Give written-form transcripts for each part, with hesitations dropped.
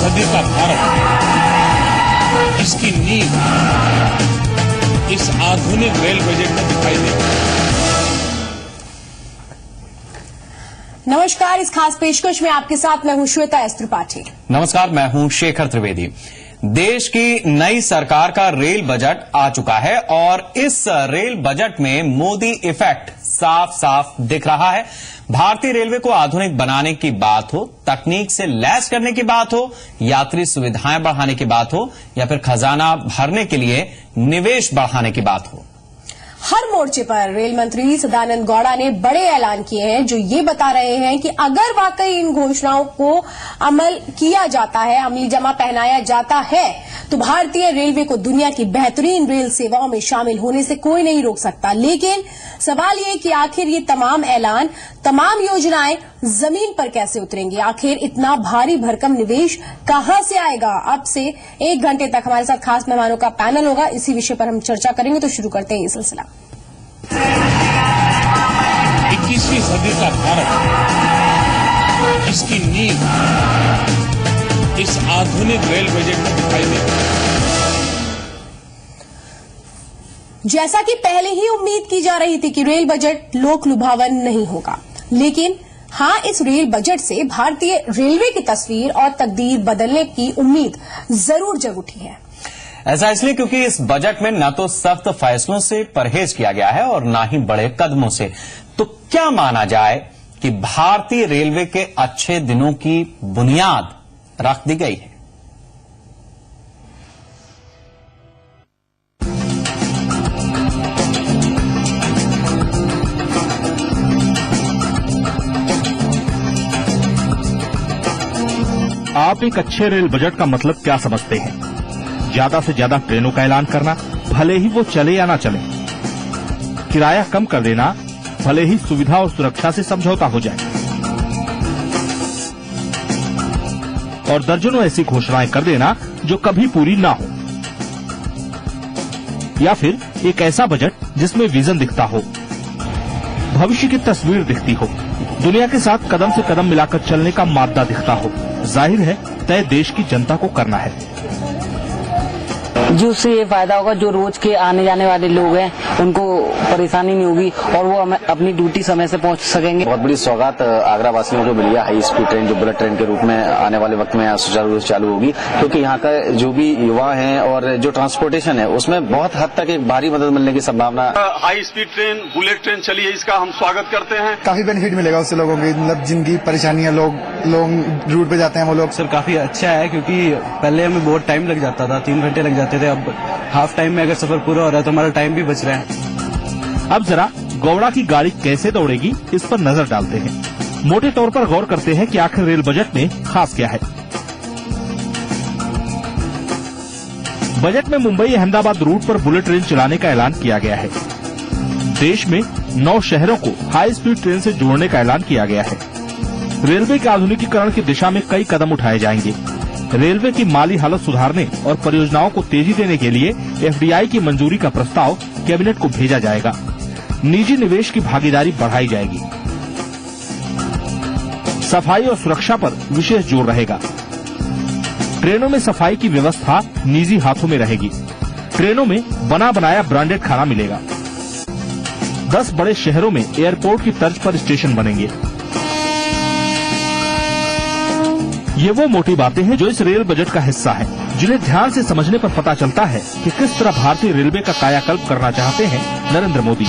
सदी का भारत, इसकी नींव इस आधुनिक रेल बजट में दिखाई देती है। नमस्कार, इस खास पेशकश में आपके साथ मैं हूं श्वेता एस त्रिपाठी। नमस्कार, मैं हूं शेखर त्रिवेदी। देश की नई सरकार का रेल बजट आ चुका है और इस रेल बजट में मोदी इफेक्ट साफ साफ दिख रहा है। भारतीय रेलवे को आधुनिक बनाने की बात हो, तकनीक से लैस करने की बात हो, यात्री सुविधाएं बढ़ाने की बात हो या फिर खजाना भरने के लिए निवेश बढ़ाने की बात हो, हर मोर्चे पर रेल मंत्री सदानंद गौड़ा ने बड़े ऐलान किए हैं जो ये बता रहे हैं कि अगर वाकई इन घोषणाओं को अमल किया जाता है, अमली जमा पहनाया जाता है, तो भारतीय रेलवे को दुनिया की बेहतरीन रेल सेवाओं में शामिल होने से कोई नहीं रोक सकता। लेकिन सवाल ये कि आखिर ये तमाम ऐलान, तमाम योजनाएं जमीन पर कैसे उतरेंगी? आखिर इतना भारी भरकम निवेश कहां से आएगा? अब से 1 घंटे तक हमारे साथ खास मेहमानों का पैनल होगा, इसी विषय पर हम चर्चा करेंगे। तो शुरू करते हैं ये सिलसिला। 21वीं सदी का भारत, इसकी नींव इस आधुनिक रेल बजट में दिखाई देती है। जैसा कि पहले ही उम्मीद की जा रही थी कि रेल बजट लोक लुभावन नहीं होगा, लेकिन हाँ, इस रेल बजट से भारतीय रेलवे की तस्वीर और तकदीर बदलने की उम्मीद जरूर जग उठी है। ऐसा इसलिए क्योंकि इस बजट में न तो सख्त फैसलों से परहेज किया गया है और न ही बड़े कदमों से। तो क्या माना जाए कि भारतीय रेलवे के अच्छे दिनों की बुनियाद रख दी गई है? आप एक अच्छे रेल बजट का मतलब क्या समझते हैं? ज्यादा से ज्यादा ट्रेनों का ऐलान करना, भले ही वो चले या ना चले। किराया कम कर देना, भले ही सुविधा और सुरक्षा से समझौता हो जाए। और दर्जनों ऐसी घोषणाएं कर देना जो कभी पूरी ना हो। या फिर एक ऐसा बजट जिसमें विजन दिखता हो, भविष्य की तस्वीर दिखती हो, दुनिया के साथ कदम से कदम मिलाकर चलने का मादा दिखता हो। जाहिर है तय देश की जनता को करना है। जिससे ये फायदा होगा, जो रोज के आने जाने वाले लोग हैं उनको परेशानी नहीं होगी और वो हमें अपनी ड्यूटी समय से पहुंच सकेंगे। बहुत बड़ी सौगात आगरा वासियों को मिली है। हाई स्पीड ट्रेन जो बुलेट ट्रेन के रूप में आने वाले वक्त में सुचारू रूप से चालू होगी, क्योंकि यहाँ का जो भी युवा हैं और जो ट्रांसपोर्टेशन है उसमें बहुत हद तक एक भारी मदद मिलने की संभावना। High speed train, bullet train चली है, इसका हम स्वागत करते हैं। काफी बेनिफिट मिलेगा उससे लोगों की, मतलब जिनकी परेशानियां लोग लॉन्ग रूट पे जाते हैं वो लोग। सर काफी अच्छा है, क्योंकि पहले हमें बहुत टाइम लग जाता था, 3 घंटे लग जाते थे। अब हाफ टाइम में अगर सफर पूरा हो रहा है तो हमारा टाइम भी बच रहा है। अब जरा गौड़ा की गाड़ी कैसे दौड़ेगी इस पर नजर डालते हैं। मोटे तौर पर गौर करते हैं कि आखिर रेल बजट में खास क्या है। बजट में मुंबई अहमदाबाद रूट पर बुलेट ट्रेन चलाने का ऐलान किया गया है। देश में 9 शहरों को हाई स्पीड ट्रेन से जोड़ने का ऐलान किया गया है। रेलवे के आधुनिकीकरण की दिशा में कई कदम उठाए जाएंगे। रेलवे की माली हालत सुधारने और परियोजनाओं को तेजी देने के लिए एफडीआई की मंजूरी का प्रस्ताव कैबिनेट को भेजा जाएगा। निजी निवेश की भागीदारी बढ़ाई जाएगी। सफाई और सुरक्षा पर विशेष जोर रहेगा। ट्रेनों में सफाई की व्यवस्था निजी हाथों में रहेगी। ट्रेनों में बना बनाया ब्रांडेड खाना मिलेगा। 10 बड़े शहरों में एयरपोर्ट की तर्ज पर स्टेशन बनेंगे। ये वो मोटी बातें हैं जो इस रेल बजट का हिस्सा है, जिन्हें ध्यान से समझने पर पता चलता है कि किस तरह भारतीय रेलवे का कायाकल्प करना चाहते हैं नरेंद्र मोदी।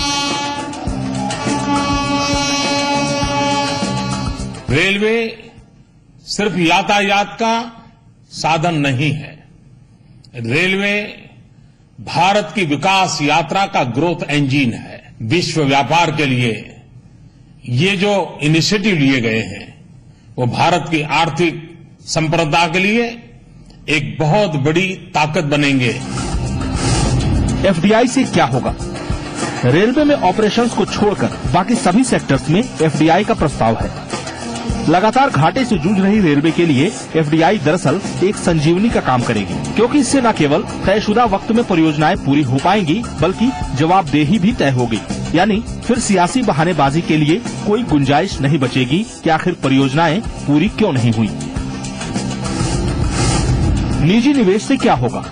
रेलवे सिर्फ यातायात का साधन नहीं है। रेलवे भारत की विकास यात्रा का ग्रोथ इंजन है। विश्व व्यापार के लिए ये जो इनिशिएटिव लिए गए हैं वो भारत की आर्थिक संप्रदा के लिए एक बहुत बड़ी ताकत बनेंगे। एफडीआई से क्या होगा? रेलवे में ऑपरेशंस को छोड़कर बाकी सभी सेक्टर्स में एफडीआई का प्रस्ताव है। लगातार घाटे से जूझ रही रेलवे के लिए एफडीआई दरअसल एक संजीवनी का काम करेगी, क्योंकि इससे न केवल तयशुदा वक्त में परियोजनाएं पूरी हो पाएंगी बल्कि जवाबदेही भी तय होगी। यानी फिर सियासी बहानेबाजी के लिए कोई गुंजाइश नहीं बचेगी कि आखिर परियोजनाएं पूरी क्यों नहीं हुई। निजी निवेश से क्या होगा?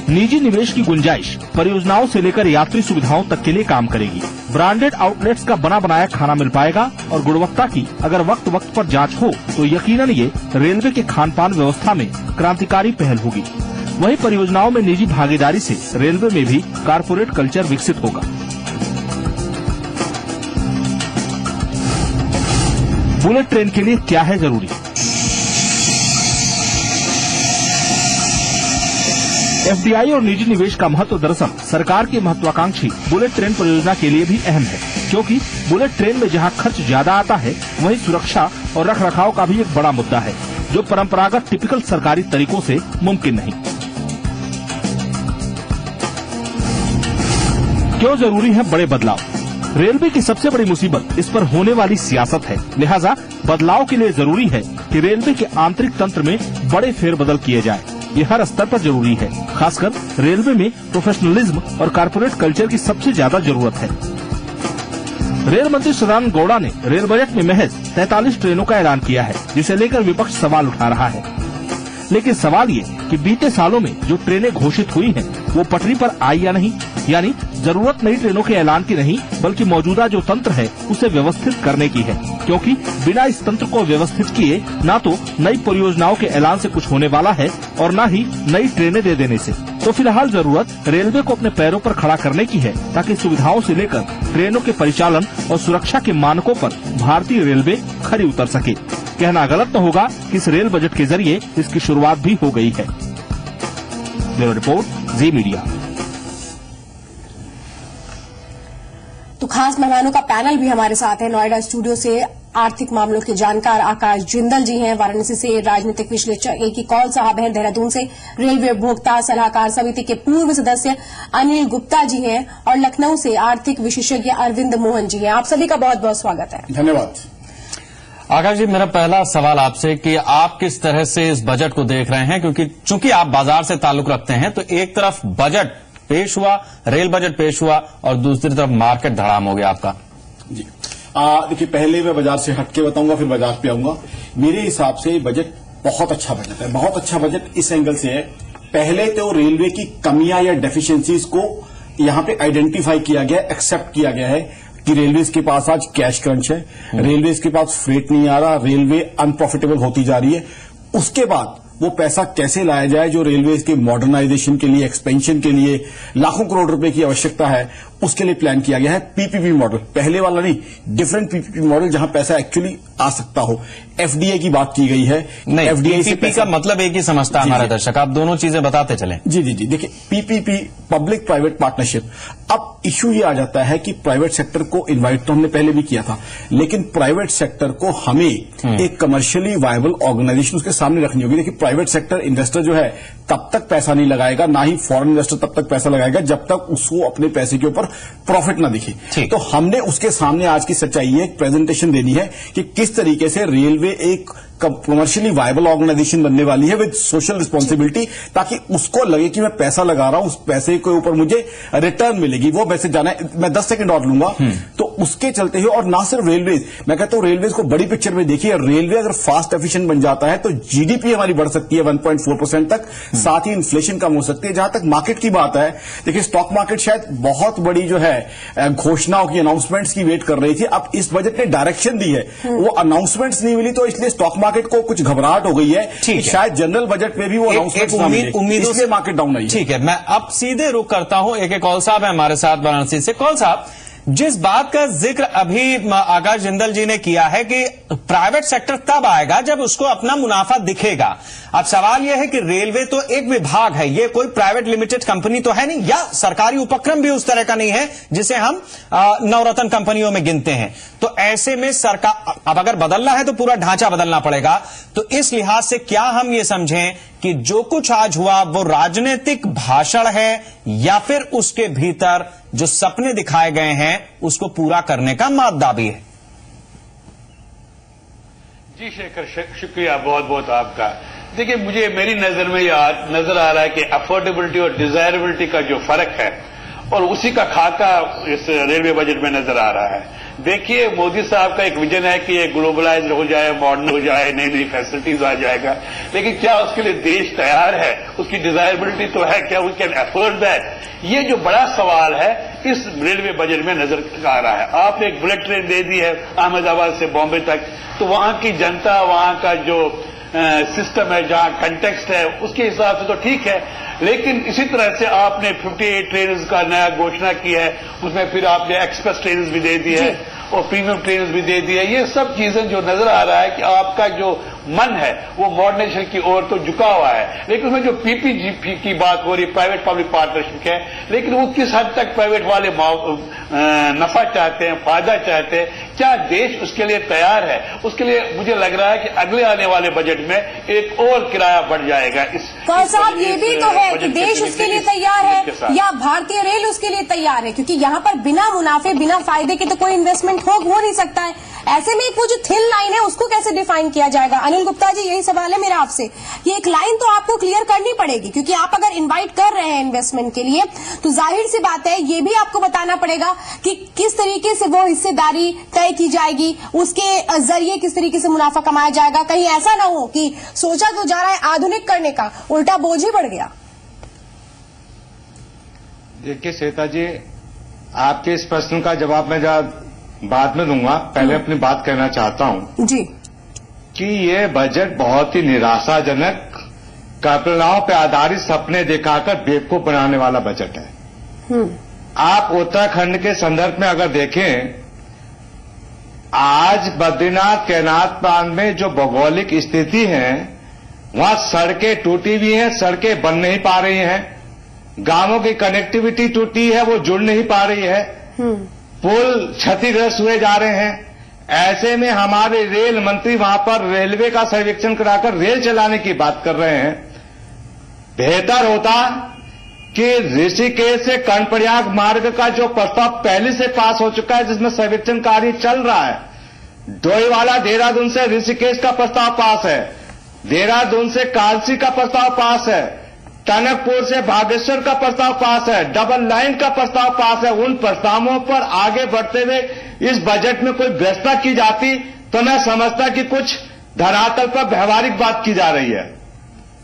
निजी निवेश की गुंजाइश परियोजनाओं से लेकर यात्री सुविधाओं तक के लिए काम करेगी। ब्रांडेड आउटलेट्स का बना बनाया खाना मिल पाएगा और गुणवत्ता की अगर वक्त वक्त पर जांच हो तो यकीनन ये रेलवे के खान पान व्यवस्था में क्रांतिकारी पहल होगी। वहीं परियोजनाओं में निजी भागीदारी से रेलवे में भी कारपोरेट कल्चर विकसित होगा। बुलेट ट्रेन के लिए क्या है जरूरी? एफडीआई और निजी निवेश का महत्व दरअसल सरकार की महत्वाकांक्षी बुलेट ट्रेन परियोजना के लिए भी अहम है, क्योंकि बुलेट ट्रेन में जहां खर्च ज्यादा आता है वहीं सुरक्षा और रखरखाव का भी एक बड़ा मुद्दा है, जो परंपरागत टिपिकल सरकारी तरीकों से मुमकिन नहीं। क्यों जरूरी है बड़े बदलाव? रेलवे की सबसे बड़ी मुसीबत इस पर होने वाली सियासत है, लिहाजा बदलाव के लिए जरूरी है कि रेलवे के आंतरिक तंत्र में बड़े फेरबदल किए जाए। ये हर स्तर पर जरूरी है, खासकर रेलवे में प्रोफेशनलिज्म और कारपोरेट कल्चर की सबसे ज्यादा जरूरत है। रेल मंत्री सदानंद गौड़ा ने रेल बजट में महज 43 ट्रेनों का ऐलान किया है, जिसे लेकर विपक्ष सवाल उठा रहा है। लेकिन सवाल ये कि बीते सालों में जो ट्रेनें घोषित हुई हैं, वो पटरी पर आई या नहीं, यानी जरूरत नई ट्रेनों के ऐलान की नहीं बल्कि मौजूदा जो तंत्र है उसे व्यवस्थित करने की है, क्योंकि बिना इस तंत्र को व्यवस्थित किए ना तो नई परियोजनाओं के ऐलान से कुछ होने वाला है और न ही नई ट्रेनें दे देने से। तो फिलहाल जरूरत रेलवे को अपने पैरों पर खड़ा करने की है, ताकि सुविधाओं से लेकर ट्रेनों के परिचालन और सुरक्षा के मानकों पर भारतीय रेलवे खरी उतर सके। कहना गलत न होगा कि इस रेल बजट के जरिए इसकी शुरुआत भी हो गई है। ब्यूरो रिपोर्ट, जी मीडिया। तो खास मेहमानों का पैनल भी हमारे साथ है। नोएडा स्टूडियो से आर्थिक मामलों के जानकार आकाश जिंदल जी हैं, वाराणसी से राजनीतिक विश्लेषक ए के कौल साहब हैं, देहरादून से रेलवे उपभोक्ता सलाहकार समिति के पूर्व सदस्य अनिल गुप्ता जी हैं और लखनऊ से आर्थिक विशेषज्ञ अरविंद मोहन जी हैं। आप सभी का बहुत बहुत स्वागत है। धन्यवाद। आकाश जी, मेरा पहला सवाल आपसे कि आप किस तरह से इस बजट को देख रहे हैं, क्योंकि चूंकि आप बाजार से ताल्लुक रखते हैं, तो एक तरफ बजट पेश हुआ, रेल बजट पेश हुआ और दूसरी तरफ मार्केट धड़ाम हो गया आपका। जी देखिए, पहले मैं बाजार से हटके बताऊंगा, फिर बाजार पे आऊंगा। मेरे हिसाब से बजट बहुत अच्छा बजट है। बहुत अच्छा बजट इस एंगल से है, पहले तो रेलवे की कमियां या डेफिशिएंसीज को यहां पे आइडेंटिफाई किया गया, एक्सेप्ट किया गया है कि रेलवेज के पास आज कैश क्रंच है, रेलवेज के पास फ्रेट नहीं आ रहा, रेलवे अनप्रॉफिटेबल होती जा रही है। उसके बाद वो पैसा कैसे लाया जाए जो रेलवेज के मॉडर्नाइजेशन के लिए, एक्सपेंशन के लिए लाखों करोड़ रुपए की आवश्यकता है, उसके लिए प्लान किया गया है। पीपीपी मॉडल, पहले वाला नहीं, डिफरेंट पीपीपी मॉडल जहां पैसा एक्चुअली आ सकता हो। एफडीए की बात की गई है। नहीं, एफडीए पीपीपी का मतलब एक ही समझता है हमारा दर्शक, आप दोनों चीजें बताते चलें। जी जी जी, देखिए पीपीपी पब्लिक प्राइवेट पार्टनरशिप। अब इश्यू ये आ जाता है कि प्राइवेट सेक्टर को इन्वाइट तो हमने पहले भी किया था, लेकिन प्राइवेट सेक्टर को हमें एक कमर्शियली वायबल ऑर्गेनाइजेशन उसके सामने रखनी होगी। देखिए, प्राइवेट सेक्टर इन्वेस्टर जो है तब तक पैसा नहीं लगाएगा, ना ही फॉरेन इन्वेस्टर तब तक पैसा लगाएगा जब तक उसको अपने पैसे के ऊपर प्रॉफिट ना दिखे। तो हमने उसके सामने आज की सच्चाई एक प्रेजेंटेशन देनी है कि किस तरीके से रेलवे एक कमर्शियली वायबल ऑर्गेनाइजेशन बनने वाली है विद सोशल रिस्पॉन्सिबिलिटी, ताकि उसको लगे कि मैं पैसा लगा रहा हूं, उस पैसे के ऊपर मुझे रिटर्न मिलेगी। वो मैसेज जाना है। मैं 10 सेकंड और लूंगा। तो उसके चलते हुए, और ना सिर्फ रेलवेज, मैं कहता हूं रेलवेज को बड़ी पिक्चर में देखिए। रेलवे अगर फास्ट एफिशिएंट बन जाता है तो जीडीपी हमारी बढ़ सकती है 1.4% तक, साथ ही इन्फ्लेशन कम हो सकती है। जहां तक मार्केट की बात है, देखिए स्टॉक मार्केट शायद बहुत बड़ी जो है घोषणाओं की, अनाउंसमेंट्स की वेट कर रही थी। अब इस बजट ने डायरेक्शन दी है, वो अनाउंसमेंट्स नहीं मिली, तो इसलिए स्टॉक मार्केट को कुछ घबराहट हो गई है। शायद जनरल बजट में भी वो अनाउंसमेंट उम्मीदों से मार्केट डाउन आई है। ठीक है, मैं अब सीधे रुक करता हूं। एक कौल साहब है हमारे साथ वाराणसी से। कौल साहब, जिस बात का जिक्र अभी आकाश जिंदल जी ने किया है कि प्राइवेट सेक्टर तब आएगा जब उसको अपना मुनाफा दिखेगा। अब सवाल यह है कि रेलवे तो एक विभाग है, ये कोई प्राइवेट लिमिटेड कंपनी तो है नहीं, या सरकारी उपक्रम भी उस तरह का नहीं है जिसे हम नवरत्न कंपनियों में गिनते हैं। तो ऐसे में सरकार, अब अगर बदलना है तो पूरा ढांचा बदलना पड़ेगा। तो इस लिहाज से क्या हम ये समझें कि जो कुछ आज हुआ वो राजनीतिक भाषण है, या फिर उसके भीतर जो सपने दिखाए गए हैं उसको पूरा करने का मादा भी है? जी शेखर, शुक्रिया बहुत बहुत आपका। देखिए, मुझे मेरी नजर में यार नजर आ रहा है कि अफोर्डेबिलिटी और डिजायरेबिलिटी का जो फर्क है, और उसी का खाका इस रेलवे बजट में नजर आ रहा है। देखिए, मोदी साहब का एक विजन है कि ये ग्लोबलाइज हो जाए, मॉडर्न हो जाए, नई नई फैसिलिटीज आ जाएगा, लेकिन क्या उसके लिए देश तैयार है? उसकी डिजायरेबिलिटी तो है, क्या वी कैन अफोर्ड दैट? ये जो बड़ा सवाल है इस रेलवे बजट में नजर आ रहा है। आपने एक बुलेट ट्रेन दे दी है अहमदाबाद से बॉम्बे तक, तो वहां की जनता, वहां का जो सिस्टम है, जहां कंटेक्स्ट है, उसके हिसाब से तो ठीक है, लेकिन इसी तरह से आपने 58 ट्रेन का नया घोषणा की है, उसमें फिर आपने एक्सप्रेस ट्रेन भी दे दी है और प्रीमियम ट्रेन भी दे दी है। ये सब चीजें जो नजर आ रहा है कि आपका जो मन है वो मॉडर्नाइजेशन की ओर तो झुका हुआ है, लेकिन उसमें जो पीपीजी की बात हो रही है, प्राइवेट पब्लिक पार्टनरशिप है, लेकिन वो किस हद तक प्राइवेट वाले नफा चाहते हैं, फायदा चाहते हैं, क्या देश उसके लिए तैयार है? उसके लिए मुझे लग रहा है कि अगले आने वाले बजट में एक और किराया बढ़ जाएगा। कौल साहब, ये भी तो है कि देश उसके लिए तैयार है या भारतीय रेल उसके लिए तैयार है, क्योंकि यहाँ पर बिना मुनाफे, बिना फायदे के तो कोई इन्वेस्टमेंट हो नहीं सकता है। ऐसे में एक वो जो थिन लाइन है उसको कैसे डिफाइन किया जाएगा? अनिल गुप्ता जी, यही सवाल है मेरा आपसे। ये एक लाइन तो आपको क्लियर करनी पड़ेगी, क्योंकि आप अगर इनवाइट कर रहे हैं इन्वेस्टमेंट के लिए तो जाहिर सी बात है ये भी आपको बताना पड़ेगा कि किस तरीके से वो हिस्सेदारी तय की जाएगी, उसके जरिए किस तरीके से मुनाफा कमाया जाएगा। कहीं ऐसा ना हो कि सोचा तो जा रहा है आधुनिक करने का, उल्टा बोझ ही बढ़ गया। देखिए श्वेता जी, आपके इस प्रश्न का जवाब मैं बाद में दूंगा, पहले अपनी बात कहना चाहता हूं जी कि ये बजट बहुत ही निराशाजनक, कल्पनाओं पर आधारित सपने दिखाकर बेवकूफ बनाने वाला बजट है। आप उत्तराखंड के संदर्भ में अगर देखें, आज बद्रीनाथ केदारनाथ बांध में जो भौगोलिक स्थिति है, वहां सड़कें टूटी हुई हैं, सड़कें बन नहीं पा रही हैं, गांवों की कनेक्टिविटी टूटी है, वो जुड़ नहीं पा रही है, पुल क्षतिग्रस्त हुए जा रहे हैं। ऐसे में हमारे रेल मंत्री वहां पर रेलवे का सर्वेक्षण कराकर रेल चलाने की बात कर रहे हैं। बेहतर होता कि ऋषिकेश से कर्णप्रयाग मार्ग का जो प्रस्ताव पहले से पास हो चुका है, जिसमें सर्वेक्षण कार्य चल रहा है, डोईवाला देहरादून से ऋषिकेश का प्रस्ताव पास है, देहरादून से कालसी का प्रस्ताव पास है, टनकपुर से बागेश्वर का प्रस्ताव पास है, डबल लाइन का प्रस्ताव पास है। उन प्रस्तावों पर आगे बढ़ते हुए इस बजट में कोई व्यवस्था की जाती तो मैं समझता कि कुछ धरातल पर व्यवहारिक बात की जा रही है।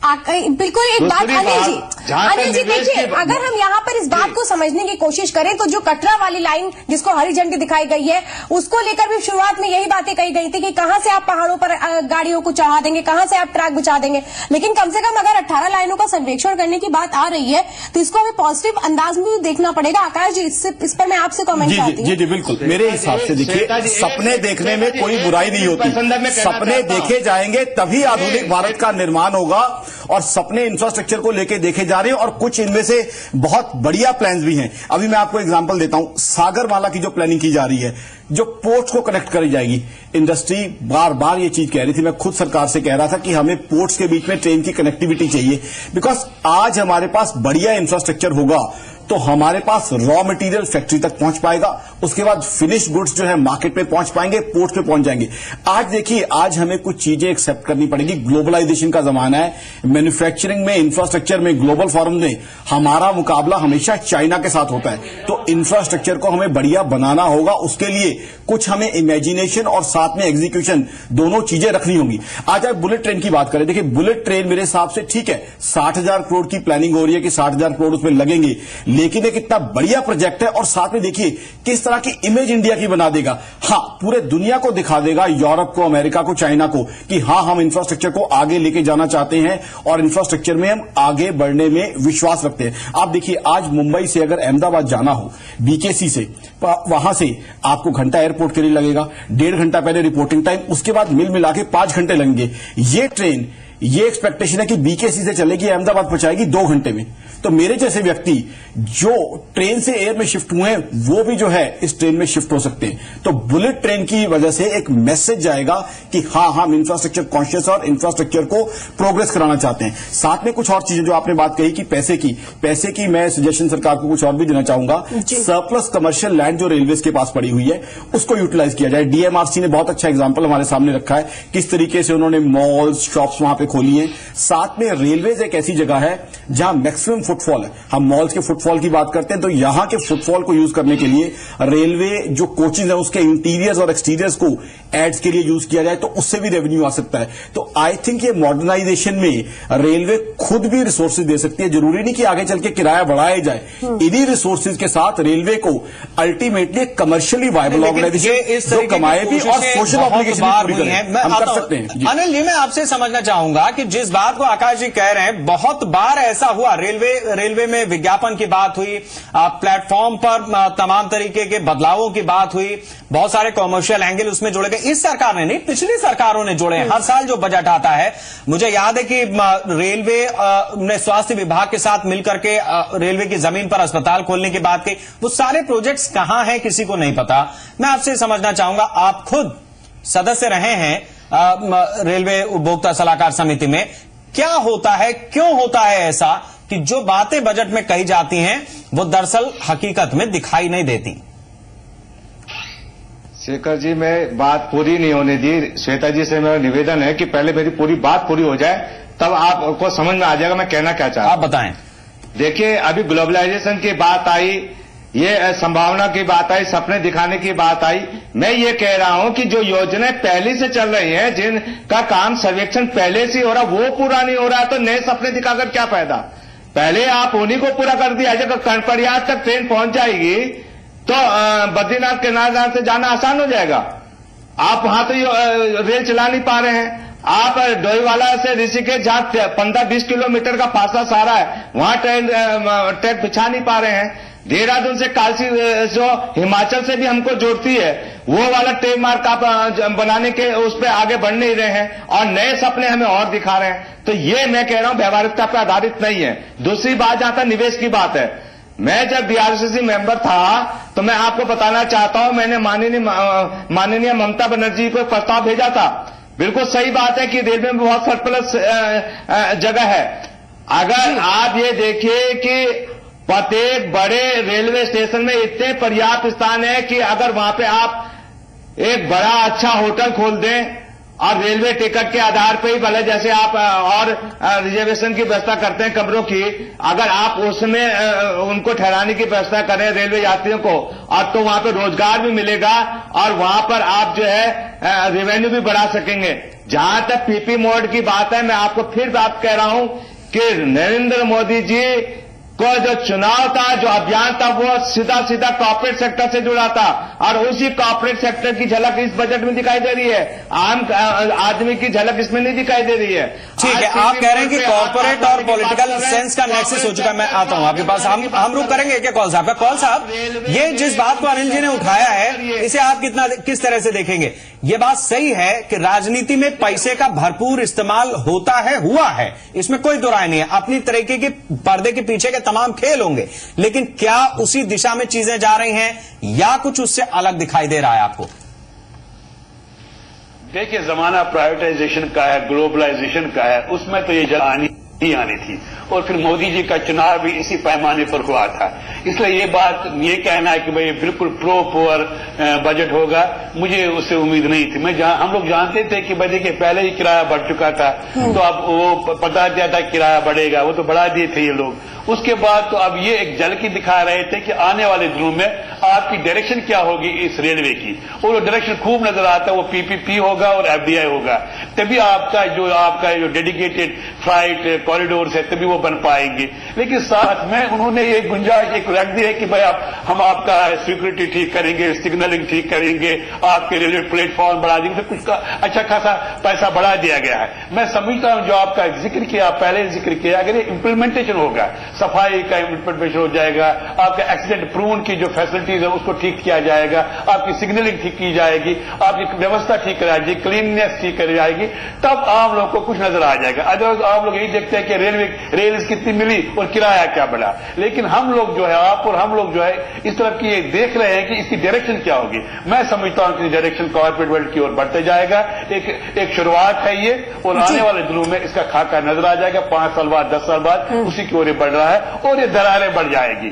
बिल्कुल एक बात अनिल जी देखिए, अगर हम यहाँ पर इस बात को समझने की कोशिश करें तो जो कटरा वाली लाइन जिसको हरी झंडी दिखाई गई है, उसको लेकर भी शुरुआत में यही बातें कही गई थी कि कहां से आप पहाड़ों पर गाड़ियों को चढ़ा देंगे, कहां से आप ट्रैक बिछा देंगे, लेकिन कम से कम अगर 18 लाइनों का सर्वेक्षण करने की बात आ रही है तो इसको हमें पॉजिटिव अंदाज में भी देखना पड़ेगा। आकाश जी, इस पर मैं आपसे कमेंट चाहती हूँ। जी बिल्कुल, मेरे हिसाब से देखिए, सपने देखने में कोई बुराई नहीं होती, सपने देखे जाएंगे तभी आधुनिक भारत का निर्माण होगा, और सपने इंफ्रास्ट्रक्चर को लेके देखे जा रहे हैं और कुछ इनमें से बहुत बढ़िया प्लान्स भी हैं। अभी मैं आपको एग्जांपल देता हूं, सागरमाला की जो प्लानिंग की जा रही है, जो पोर्ट्स को कनेक्ट करी जाएगी। इंडस्ट्री बार बार ये चीज कह रही थी, मैं खुद सरकार से कह रहा था कि हमें पोर्ट्स के बीच में ट्रेन की कनेक्टिविटी चाहिए, बिकॉज आज हमारे पास बढ़िया इंफ्रास्ट्रक्चर होगा तो हमारे पास रॉ मटेरियल फैक्ट्री तक पहुंच पाएगा, उसके बाद फिनिश गुड्स जो है मार्केट पे पहुंच पाएंगे, पोर्ट पे पहुंच जाएंगे। आज देखिए, आज हमें कुछ चीजें एक्सेप्ट करनी पड़ेगी, ग्लोबलाइजेशन का जमाना है, मैन्युफैक्चरिंग में, इंफ्रास्ट्रक्चर में, ग्लोबल फॉर्म में हमारा मुकाबला हमेशा चाइना के साथ होता है, तो इंफ्रास्ट्रक्चर को हमें बढ़िया बनाना होगा। उसके लिए कुछ हमें इमेजिनेशन और साथ में एग्जीक्यूशन दोनों चीजें रखनी होंगी। आज आप बुलेट ट्रेन की बात करें, देखिए बुलेट ट्रेन मेरे हिसाब से ठीक है, 60,000 करोड़ की प्लानिंग हो रही है कि 60,000 करोड़ उसमें लगेंगे, लेकिन एक इतना बढ़िया प्रोजेक्ट है और साथ में देखिए किस तरह की इमेज इंडिया की बना देगा। हाँ, पूरे दुनिया को दिखा देगा, यूरोप को, अमेरिका को, चाइना को, कि हाँ हम इंफ्रास्ट्रक्चर को आगे लेके जाना चाहते हैं और इंफ्रास्ट्रक्चर में हम आगे बढ़ने में विश्वास रखते हैं। आप देखिए, आज मुंबई से अगर अहमदाबाद जाना हो बीकेसी से, वहां से आपको घंटा एयरपोर्ट के लिए लगेगा, 1.5 घंटा पहले रिपोर्टिंग टाइम, उसके बाद मिल मिला के 5 घंटे लगेंगे। ये ट्रेन, ये एक्सपेक्टेशन है कि बीकेसी से चलेगी, अहमदाबाद पहुंचाएगी 2 घंटे में। तो मेरे जैसे व्यक्ति जो ट्रेन से एयर में शिफ्ट हुए हैं, वो भी जो है इस ट्रेन में शिफ्ट हो सकते हैं। तो बुलेट ट्रेन की वजह से एक मैसेज जाएगा कि हाँ, हम इंफ्रास्ट्रक्चर कॉन्शियस और इंफ्रास्ट्रक्चर को प्रोग्रेस कराना चाहते हैं। साथ में कुछ और चीजें जो आपने बात कही कि पैसे की मैं सजेशन सरकार को कुछ और भी देना चाहूंगा। सरप्लस कमर्शियल लैंड जो रेलवे के पास पड़ी हुई है, उसको यूटिलाइज किया जाए। डीएमआरसी ने बहुत अच्छा एग्जाम्पल हमारे सामने रखा है, किस तरीके से उन्होंने मॉल्स, शॉप्स वहां पे पे खोली हैं। साथ में रेलवेज एक ऐसी जगह है जहां मैक्सिमम फुटफॉल है। हम मॉल्स के फुटफॉल की बात करते हैं तो यहां के फुटफॉल को यूज करने के लिए रेलवे जो कोचेज है उसके इंटीरियर्स और एक्सटीरियर्स को एड्स के लिए यूज किया जाए तो उससे भी रेवेन्यू आ सकता है। तो आई थिंक ये मॉडर्नाइजेशन में रेलवे खुद भी रिसोर्सेज दे सकती है। जरूरी नहीं कि आगे चल के किराया बढ़ाया जाए। इन्हीं रिसोर्सेज के साथ रेलवे को अल्टीमेटली कमर्शियली वायबल ऑर्गेनाइजेशन जो कमाए भी और सोशल ऑब्लिगेशन पूरी करें, हम कर सकते हैं। अनिल जी, मैं आपसे समझना चाहूंगा कि जिस बात को आकाश जी कह रहे हैं, बहुत बार ऐसा हुआ, रेलवे में विज्ञापन की बात हुई, प्लेटफॉर्म पर तमाम तरीके के बदलावों की बात हुई, बहुत सारे कॉमर्शियल एंगल उसमें जोड़े गए। इस सरकार ने नहीं, पिछली सरकारों ने जोड़े हैं। हर साल जो बजट आता है, मुझे याद है कि रेलवे ने स्वास्थ्य विभाग के साथ मिलकर के रेलवे की जमीन पर अस्पताल खोलने की बात की। वो सारे प्रोजेक्ट्स कहां हैं किसी को नहीं पता। मैं आपसे समझना चाहूंगा, आप खुद सदस्य रहे हैं रेलवे उपभोक्ता सलाहकार समिति में, क्या होता है, क्यों होता है ऐसा कि जो बातें बजट में कही जाती हैं वो दरअसल हकीकत में दिखाई नहीं देती? शेखर जी, मैं बात पूरी नहीं होने दी। श्वेता जी से मेरा निवेदन है कि पहले मेरी पूरी बात पूरी हो जाए, तब आपको समझ में आ जाएगा मैं कहना क्या चाहता हूं। आप बताएं। देखिए, अभी ग्लोबलाइजेशन की बात आई, ये संभावना की बात आई, सपने दिखाने की बात आई। मैं ये कह रहा हूं कि जो योजनाएं पहले से चल रही हैं, जिनका काम सर्वेक्षण पहले से हो रहा, वो पूरा नहीं हो रहा है तो नए सपने दिखाकर क्या फायदा। पहले आप उन्हीं को पूरा कर दिया। जब कर्णप्रयाग तक ट्रेन पहुंच जाएगी तो बद्रीनाथ केदारनाथ से जाना आसान हो जाएगा। आप वहां तो रेल चला नहीं पा रहे हैं। आप डोईवाला से ऋषिकेश जहां 15-20 किलोमीटर का फासला सारा है, वहां ट्रेन बिछा नहीं पा रहे हैं। देहरादून से काशी जो हिमाचल से भी हमको जोड़ती है, वो वाला ट्रेन मार्ग आप बनाने के उस पर आगे बढ़ नहीं रहे हैं और नए सपने हमें और दिखा रहे हैं। तो ये मैं कह रहा हूं व्यवहारिकता पर आधारित नहीं है। दूसरी बात जहां तक निवेश की बात है, मैं जब बीआरसीसी मेंबर था तो मैं आपको बताना चाहता हूं, मैंने माननीय ममता बनर्जी को प्रस्ताव भेजा था। बिल्कुल सही बात है कि रेलवे में बहुत सरप्लस जगह है। अगर आप ये देखिए कि प्रत्येक बड़े रेलवे स्टेशन में इतने पर्याप्त स्थान है कि अगर वहां पे आप एक बड़ा अच्छा होटल खोल दें और रेलवे टिकट के आधार पर ही भले जैसे आप और रिजर्वेशन की व्यवस्था करते हैं कमरों की, अगर आप उसमें उनको ठहराने की व्यवस्था करें रेलवे यात्रियों को, और तो वहां पर रोजगार भी मिलेगा और वहां पर आप जो है रेवेन्यू भी बढ़ा सकेंगे। जहां तक पीपी मोड की बात है, मैं आपको फिर बात कह रहा हूं कि नरेंद्र मोदी जी को जो चुनाव था, जो अभियान था, वो सीधा सीधा कॉर्पोरेट सेक्टर से जुड़ा था और उसी कॉर्पोरेट सेक्टर की झलक इस बजट में दिखाई दे रही है। आम आदमी की झलक इसमें नहीं दिखाई दे रही है। ठीक है, आप कह रहे हैं कि कॉर्पोरेट और पॉलिटिकल सेंस का नेक्सस हो चुका है। मैं आता हूं आपके पास, हम रुक करेंगे क्या कॉल साहब का। कॉल साहब, ये जिस बात को अनिल जी ने उठाया है, इसे आप किस तरह से देखेंगे? ये बात सही है कि राजनीति में पैसे का भरपूर इस्तेमाल होता है, हुआ है, इसमें कोई दो राय नहीं है। अपनी तरीके के पर्दे के पीछे के तमाम खेल होंगे, लेकिन क्या उसी दिशा में चीजें जा रही हैं या कुछ उससे अलग दिखाई दे रहा है आपको? देखिए, जमाना प्राइवेटाइजेशन का है, ग्लोबलाइजेशन का है, उसमें तो ये आनी थी और फिर मोदी जी का चुनाव भी इसी पैमाने पर हुआ था। इसलिए ये बात, ये कहना है कि भाई बिल्कुल प्रो पुअर बजट होगा, मुझे उससे उम्मीद नहीं थी। हम लोग जानते थे कि भाई देखिए पहले ही किराया बढ़ चुका था, तो अब वो पता दिया था किराया बढ़ेगा, वो तो बढ़ा दिए थे ये लोग। उसके बाद तो अब ये एक झलकी दिखा रहे थे कि आने वाले दिनों में आपकी डायरेक्शन क्या होगी इस रेलवे की, और वो डायरेक्शन खूब नजर आता है, वो पीपीपी होगा और एफडीआई होगा। तभी आपका जो डेडिकेटेड फ्लाइट कॉरिडोर है तभी वो बन पाएंगे। लेकिन साथ में उन्होंने ये गुंजाइश एक रख दी है कि भाई हम आपका सिक्योरिटी ठीक करेंगे, सिग्नलिंग ठीक करेंगे, आपके रेलवे प्लेटफॉर्म बढ़ा देंगे, तो कुछ का अच्छा खासा पैसा बढ़ा दिया गया है। मैं समझता हूं जो आपका जिक्र किया, पहले जिक्र किया, अगर इम्प्लीमेंटेशन होगा, सफाई का इम्प्लीमेंटेशन हो जाएगा, आपका एक्सीडेंट प्रूवन की जो फैसिलिटीज है उसको ठीक किया जाएगा, आपकी सिग्नलिंग ठीक की जाएगी, आपकी व्यवस्था ठीक कराई जाएगी, क्लीननेस ठीक करी जाएगी, तब आम लोग को कुछ नजर आ जाएगा। अदरवाइज आप लोग यही देखते हैं कि रेल कितनी मिली और किराया क्या बढ़ा। लेकिन हम लोग जो है, आप और हम लोग जो है इस तरफ की देख रहे हैं कि इसकी डायरेक्शन क्या होगी। मैं समझता हूं कि डायरेक्शन कॉर्पोरेट वर्ल्ड की ओर बढ़ते जाएगा। एक शुरुआत है ये, और आने वाले दिनों में इसका खाका नजर आ जाएगा। 5 साल बाद, 10 साल बाद उसी की ओर बढ़ रहा रहा है और ये दरारें बढ़ जाएगी।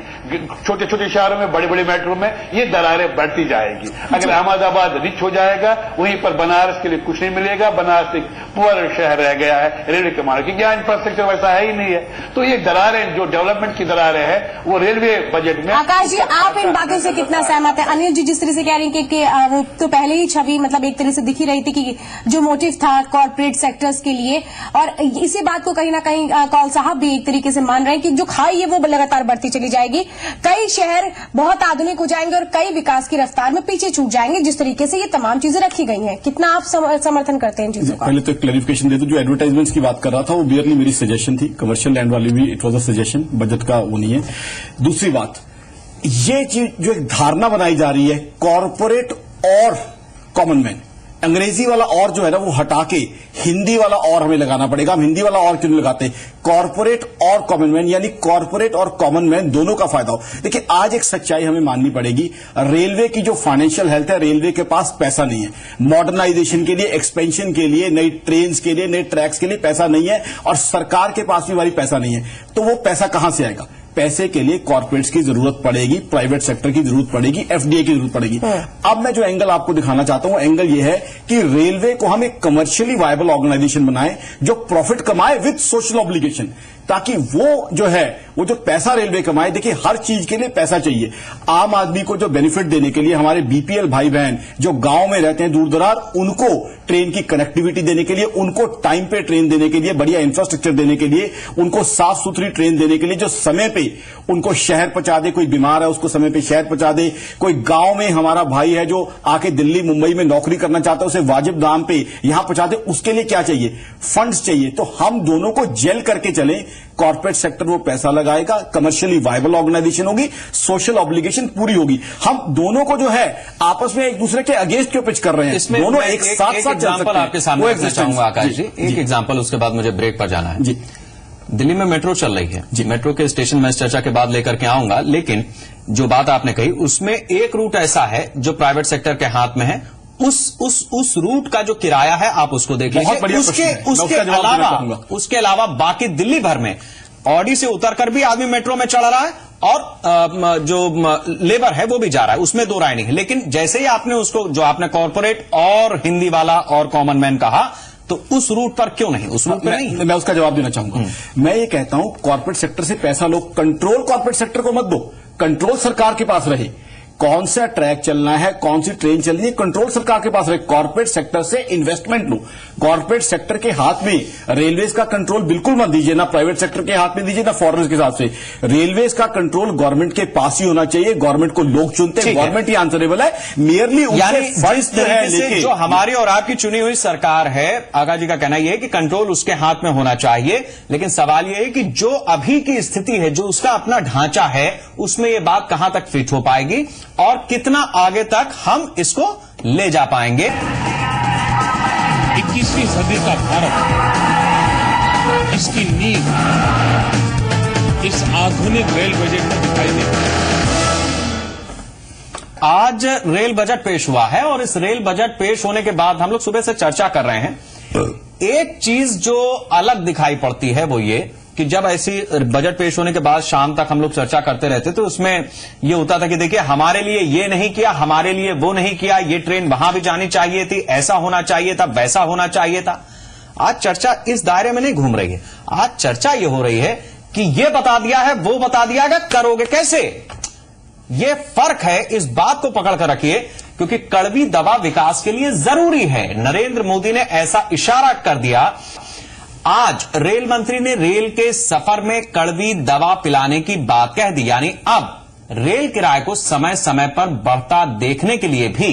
छोटे छोटे शहरों में, बड़े बड़े मेट्रो में ये दरारें बढ़ती जाएगी। अगर अहमदाबाद रिच हो जाएगा, वहीं पर बनारस के लिए कुछ नहीं मिलेगा। बनारस एक पुअर शहर रह गया है रेलवे के मामले, क्योंकि यहाँ इंफ्रास्ट्रक्चर वैसा है ही नहीं है। तो ये दरारें, जो डेवलपमेंट की दरारें हैं, वो रेलवे बजट में। आकाश जी, आप इन बातों से कितना सहमत है? अनिल जी जिस तरह से कह रही हैं कि वो तो पहले ही छवि मतलब एक तरह से दिख ही रही थी कि जो मोटिव था कॉर्पोरेट सेक्टर्स के लिए, और इसी बात को कहीं ना कहीं कौल साहब भी एक तरीके से मान रहे हैं कि जो खाई है वो लगातार बढ़ती चली जाएगी। कई शहर बहुत आधुनिक हो जाएंगे और कई विकास की रफ्तार में पीछे छूट जाएंगे, जिस तरीके से ये तमाम चीजें रखी गई हैं। कितना आप समर्थन करते हैं इन चीजों का? पहले तो क्लैरिफिकेशन दे दूं, जो एडवर्टाइजमेंट्स की बात कर रहा था वो बियरली मेरी सजेशन थी। कमर्शियल लैंड वाली भी it was a suggestion, budget का वो नहीं है। दूसरी बात, ये चीज जो एक धारणा बनाई जा रही है कॉर्पोरेट और कॉमन मैन, अंग्रेजी वाला और जो है ना वो हटा के हिंदी वाला और हमें लगाना पड़ेगा। हम हिंदी वाला और क्यों नहीं लगाते? कॉर्पोरेट और कॉमन मैन, यानी कॉर्पोरेट और कॉमन मैन दोनों का फायदा हो। देखिए, आज एक सच्चाई हमें माननी पड़ेगी, रेलवे की जो फाइनेंशियल हेल्थ है, रेलवे के पास पैसा नहीं है। मॉडर्नाइजेशन के लिए, एक्सपेंशन के लिए, नई ट्रेन्स के लिए, नए ट्रैक्स के लिए पैसा नहीं है, और सरकार के पास भी भारी पैसा नहीं है। तो वो पैसा कहां से आएगा? पैसे के लिए कॉर्पोरेट्स की जरूरत पड़ेगी, प्राइवेट सेक्टर की जरूरत पड़ेगी, एफडीआई की जरूरत पड़ेगी। अब मैं जो एंगल आपको दिखाना चाहता हूं, एंगल ये है कि रेलवे को हम एक कमर्शियली वायबल ऑर्गेनाइजेशन बनाएं जो प्रॉफिट कमाए विद सोशल ऑब्लिगेशन, ताकि वो जो है वो जो पैसा रेलवे कमाए। देखिए, हर चीज के लिए पैसा चाहिए। आम आदमी को जो बेनिफिट देने के लिए, हमारे बीपीएल भाई बहन जो गांव में रहते हैं दूर दरार, उनको ट्रेन की कनेक्टिविटी देने के लिए, उनको टाइम पे ट्रेन देने के लिए, बढ़िया इंफ्रास्ट्रक्चर देने के लिए, उनको साफ सुथरी ट्रेन देने के लिए, जो समय पे उनको शहर पहुंचा दे। कोई बीमार है उसको समय पे शहर पहुंचा दे। कोई गांव में हमारा भाई है जो आके दिल्ली मुंबई में नौकरी करना चाहता है, उसे वाजिब दाम पे यहां पहुंचा दे। उसके लिए क्या चाहिए? फंड्स चाहिए। तो हम दोनों को जेल करके चले। कॉर्पोरेट सेक्टर वो पैसा लगाएगा, कमर्शियली वायबल ऑर्गेनाइजेशन होगी, सोशल ऑब्लिगेशन पूरी होगी। हम दोनों को जो है आपस में एक दूसरे के अगेंस्ट क्यों पिच कर रहे हैं? इसमें दोनों एक साथ एग्जांपल आपके सामने रखना चाहूंगा आकाश जी। एक एग्जांपल, उसके बाद मुझे ब्रेक पर जाना है। जी, दिल्ली में मेट्रो चल रही है जी। मेट्रो के स्टेशन मैं इस चर्चा के बाद लेकर के आऊंगा, लेकिन जो बात आपने कही उसमें एक रूट ऐसा है जो प्राइवेट सेक्टर के हाथ में है। उस रूट का जो किराया है आप उसको देख लीजिए। उसके अलावा बाकी दिल्ली भर में ऑडी से उतरकर भी आदमी मेट्रो में चढ़ रहा है, और जो लेबर है वो भी जा रहा है, उसमें दो राय नहीं है। लेकिन जैसे ही आपने उसको, जो आपने कॉर्पोरेट और हिंदी वाला और कॉमन मैन कहा, तो उस रूट पर क्यों नहीं? उस रूट पर नहीं। मैं उसका जवाब देना चाहूंगा। मैं ये कहता हूं, कॉर्पोरेट सेक्टर से पैसा लो, कंट्रोल कॉर्पोरेट सेक्टर को मत दो, कंट्रोल सरकार के पास रहे। कौन सा ट्रैक चलना है, कौन सी ट्रेन चलनी है, कंट्रोल सरकार के पास रहे। कॉर्पोरेट सेक्टर से इन्वेस्टमेंट लो। कॉर्पोरेट सेक्टर के हाथ में रेलवेज का कंट्रोल बिल्कुल मत दीजिए, ना प्राइवेट सेक्टर के हाथ में दीजिए, ना फॉरेनर्स के साथ से। रेलवेज का कंट्रोल गवर्नमेंट के पास ही होना चाहिए। गवर्नमेंट को लोग चुनते हैं, गवर्नमेंट ही आंसरेबल है। मियरली जो हमारी और आपकी चुनी हुई सरकार है, आगा जी का कहना यह है कि कंट्रोल उसके हाथ में होना चाहिए। लेकिन सवाल यह है कि जो अभी की स्थिति है, जो उसका अपना ढांचा है, उसमें यह बात कहां तक फिट हो पाएगी और कितना आगे तक हम इसको ले जा पाएंगे। 21वीं सदी का भारत, इसकी नींव इस आधुनिक रेल बजट में दिखाई देती है। आज रेल बजट पेश हुआ है और इस रेल बजट पेश होने के बाद हम लोग सुबह से चर्चा कर रहे हैं। एक चीज जो अलग दिखाई पड़ती है वो ये कि जब ऐसी बजट पेश होने के बाद शाम तक हम लोग चर्चा करते रहते तो उसमें ये होता था कि देखिए, हमारे लिए ये नहीं किया, हमारे लिए वो नहीं किया, ये ट्रेन वहां भी जानी चाहिए थी, ऐसा होना चाहिए था, वैसा होना चाहिए था। आज चर्चा इस दायरे में नहीं घूम रही है। आज चर्चा ये हो रही है कि ये बता दिया है, वो बता दिया है, करोगे कैसे? ये फर्क है, इस बात को पकड़ कर रखिए, क्योंकि कड़वी दवा विकास के लिए जरूरी है। नरेंद्र मोदी ने ऐसा इशारा कर दिया। आज रेल मंत्री ने रेल के सफर में कड़वी दवा पिलाने की बात कह दी, यानी अब रेल किराए को समय समय पर बढ़ता देखने के लिए भी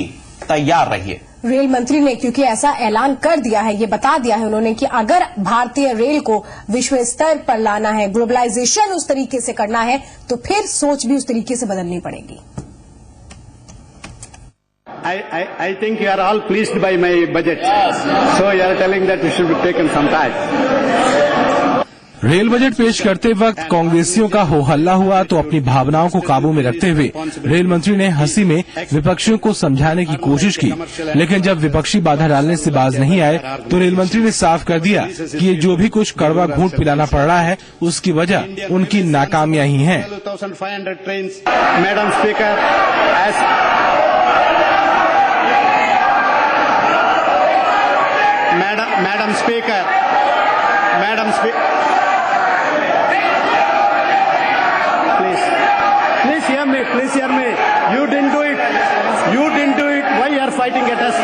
तैयार रहिए। रेल मंत्री ने क्योंकि ऐसा ऐलान कर दिया है, ये बता दिया है उन्होंने कि अगर भारतीय रेल को विश्व स्तर पर लाना है, ग्लोबलाइजेशन उस तरीके से करना है, तो फिर सोच भी उस तरीके से बदलनी पड़ेगी। I think you are all pleased by my budget. So you are telling that it should be taken some time. Rail budget पेश करते वक्त कांग्रेसियों का हो हल्ला हुआ तो अपनी भावनाओं को काबू में रखते हुए रेल मंत्री ने हंसी में विपक्षियों को समझाने की कोशिश की, लेकिन जब विपक्षी बाधा डालने से बाज नहीं आए तो रेल मंत्री ने साफ कर दिया कि ये जो भी कुछ कड़वा घूंट पिलाना पड़ रहा है उसकी वजह उनकी नाकामियां ही हैं। Madam speaker, madam speaker, please hear me. You didn't do it. Why you are fighting at us?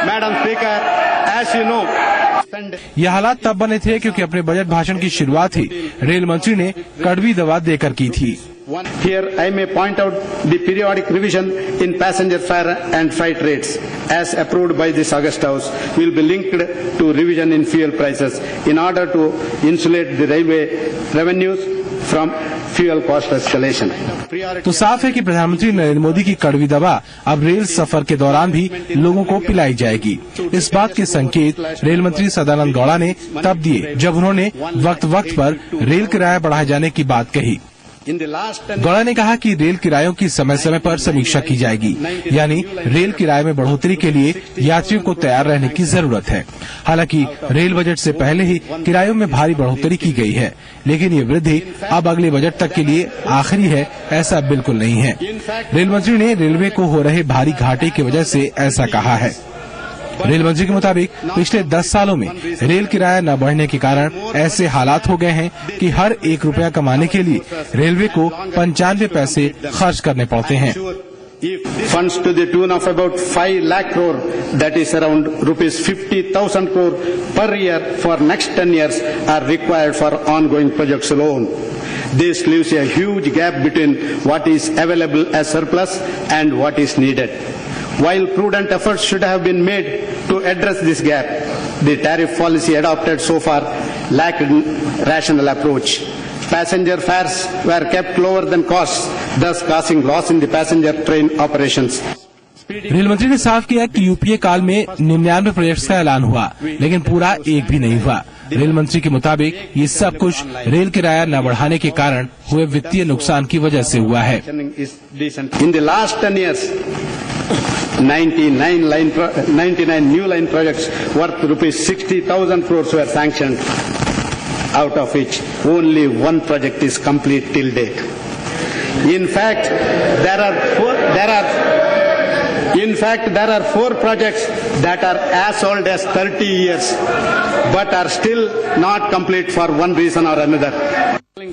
Madam Speaker, as you know. ये हालात तब बने थे क्योंकि अपने बजट भाषण की शुरुआत ही रेल मंत्री ने कड़वी दवा देकर की थी। Here I may point out the periodic revision in passenger fare and freight rates as approved by this August House will be linked to revision in fuel prices in order to insulate the railway revenues from fuel cost escalation. तो साफ है कि प्रधानमंत्री नरेंद्र मोदी की कड़वी दवा अब rail सफर के दौरान भी लोगों को पिलाई जाएगी। इस बात के संकेत रेल मंत्री सदानंद गौड़ा ने तब दिए जब उन्होंने वक्त पर रेल किराया बढ़ाए जाने की बात कही। गौड़ा ने कहा कि रेल किरायों की समय समय पर समीक्षा की जाएगी, यानी रेल किराए में बढ़ोतरी के लिए यात्रियों को तैयार रहने की जरूरत है। हालांकि रेल बजट से पहले ही किरायों में भारी बढ़ोतरी की गई है, लेकिन ये वृद्धि अब अगले बजट तक के लिए आखिरी है, ऐसा बिल्कुल नहीं है। रेल मंत्री ने रेलवे को हो रहे भारी घाटे की वजह से ऐसा कहा है। रेल मंत्री के मुताबिक पिछले 10 सालों में रेल किराया न बढ़ने के कारण ऐसे हालात हो गए हैं कि हर 1 रुपया कमाने के लिए रेलवे को 95 पैसे खर्च करने पड़ते हैं। Funds to the tune of about 5 lakh crore, that is around rupees 50,000 crore per year for next 10 years are required for ongoing projects alone. This leaves a huge gap between what is available as surplus and what is needed. While prudent efforts should have been made to address this gap, the tariff policy adopted so far lacked rational approach. Passenger fares were kept lower than costs, thus causing loss in the passenger train operations. Rail मंत्री ने साफ किया कि UPA काल में 99 projects का ऐलान हुआ, लेकिन पूरा एक भी नहीं हुआ। रेल मंत्री के मुताबिक ये सब कुछ रेल किराया न बढ़ाने के कारण हुए वित्तीय नुकसान की वजह से हुआ है। In the last 10 years, 99 new line projects worth rupees 60,000 crores were sanctioned, out of which only one project is complete till date. In fact, there are 4 projects that are as old as 30 years, but are still not complete for one reason or another.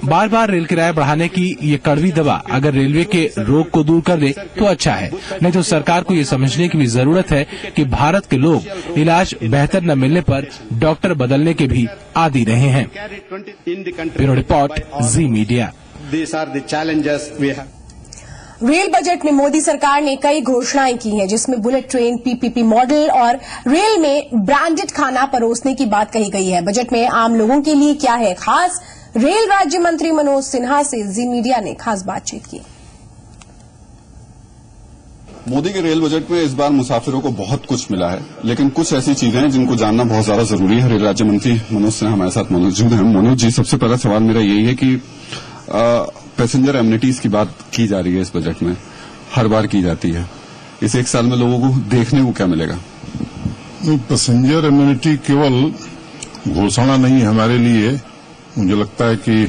Bar bar rail किराया बढ़ाने की ये कड़वी दवा अगर railway के रोग को दूर कर दे तो अच्छा है, नहीं तो सरकार को ये समझने की भी जरूरत है कि भारत के लोग इलाज बेहतर न मिलने पर डॉक्टर बदलने के भी आदी रहे हैं। ब्यूरो रिपोर्ट, जी मीडिया। रेल बजट में मोदी सरकार ने कई घोषणाएं की हैं, जिसमें बुलेट ट्रेन, पीपीपी मॉडल और रेल में ब्रांडेड खाना परोसने की बात कही गई है। बजट में आम लोगों के लिए क्या है खास? रेल राज्य मंत्री मनोज सिन्हा से जी मीडिया ने खास बातचीत की। मोदी के रेल बजट में इस बार मुसाफिरों को बहुत कुछ मिला है, लेकिन कुछ ऐसी चीजें हैं जिनको जानना बहुत ज्यादा जरूरी है। रेल राज्य मंत्री मनोज सिन्हा हमारे साथ मौजूद हैं। मनोज जी, सबसे पहला सवाल मेरा यही है कि पैसेंजर एमिनिटीज की बात की जा रही है इस बजट में, हर बार की जाती है। इस 1 साल में लोगों को देखने को क्या मिलेगा? पैसेंजर एमिनिटी केवल घोषणा नहीं है हमारे लिए, मुझे लगता है कि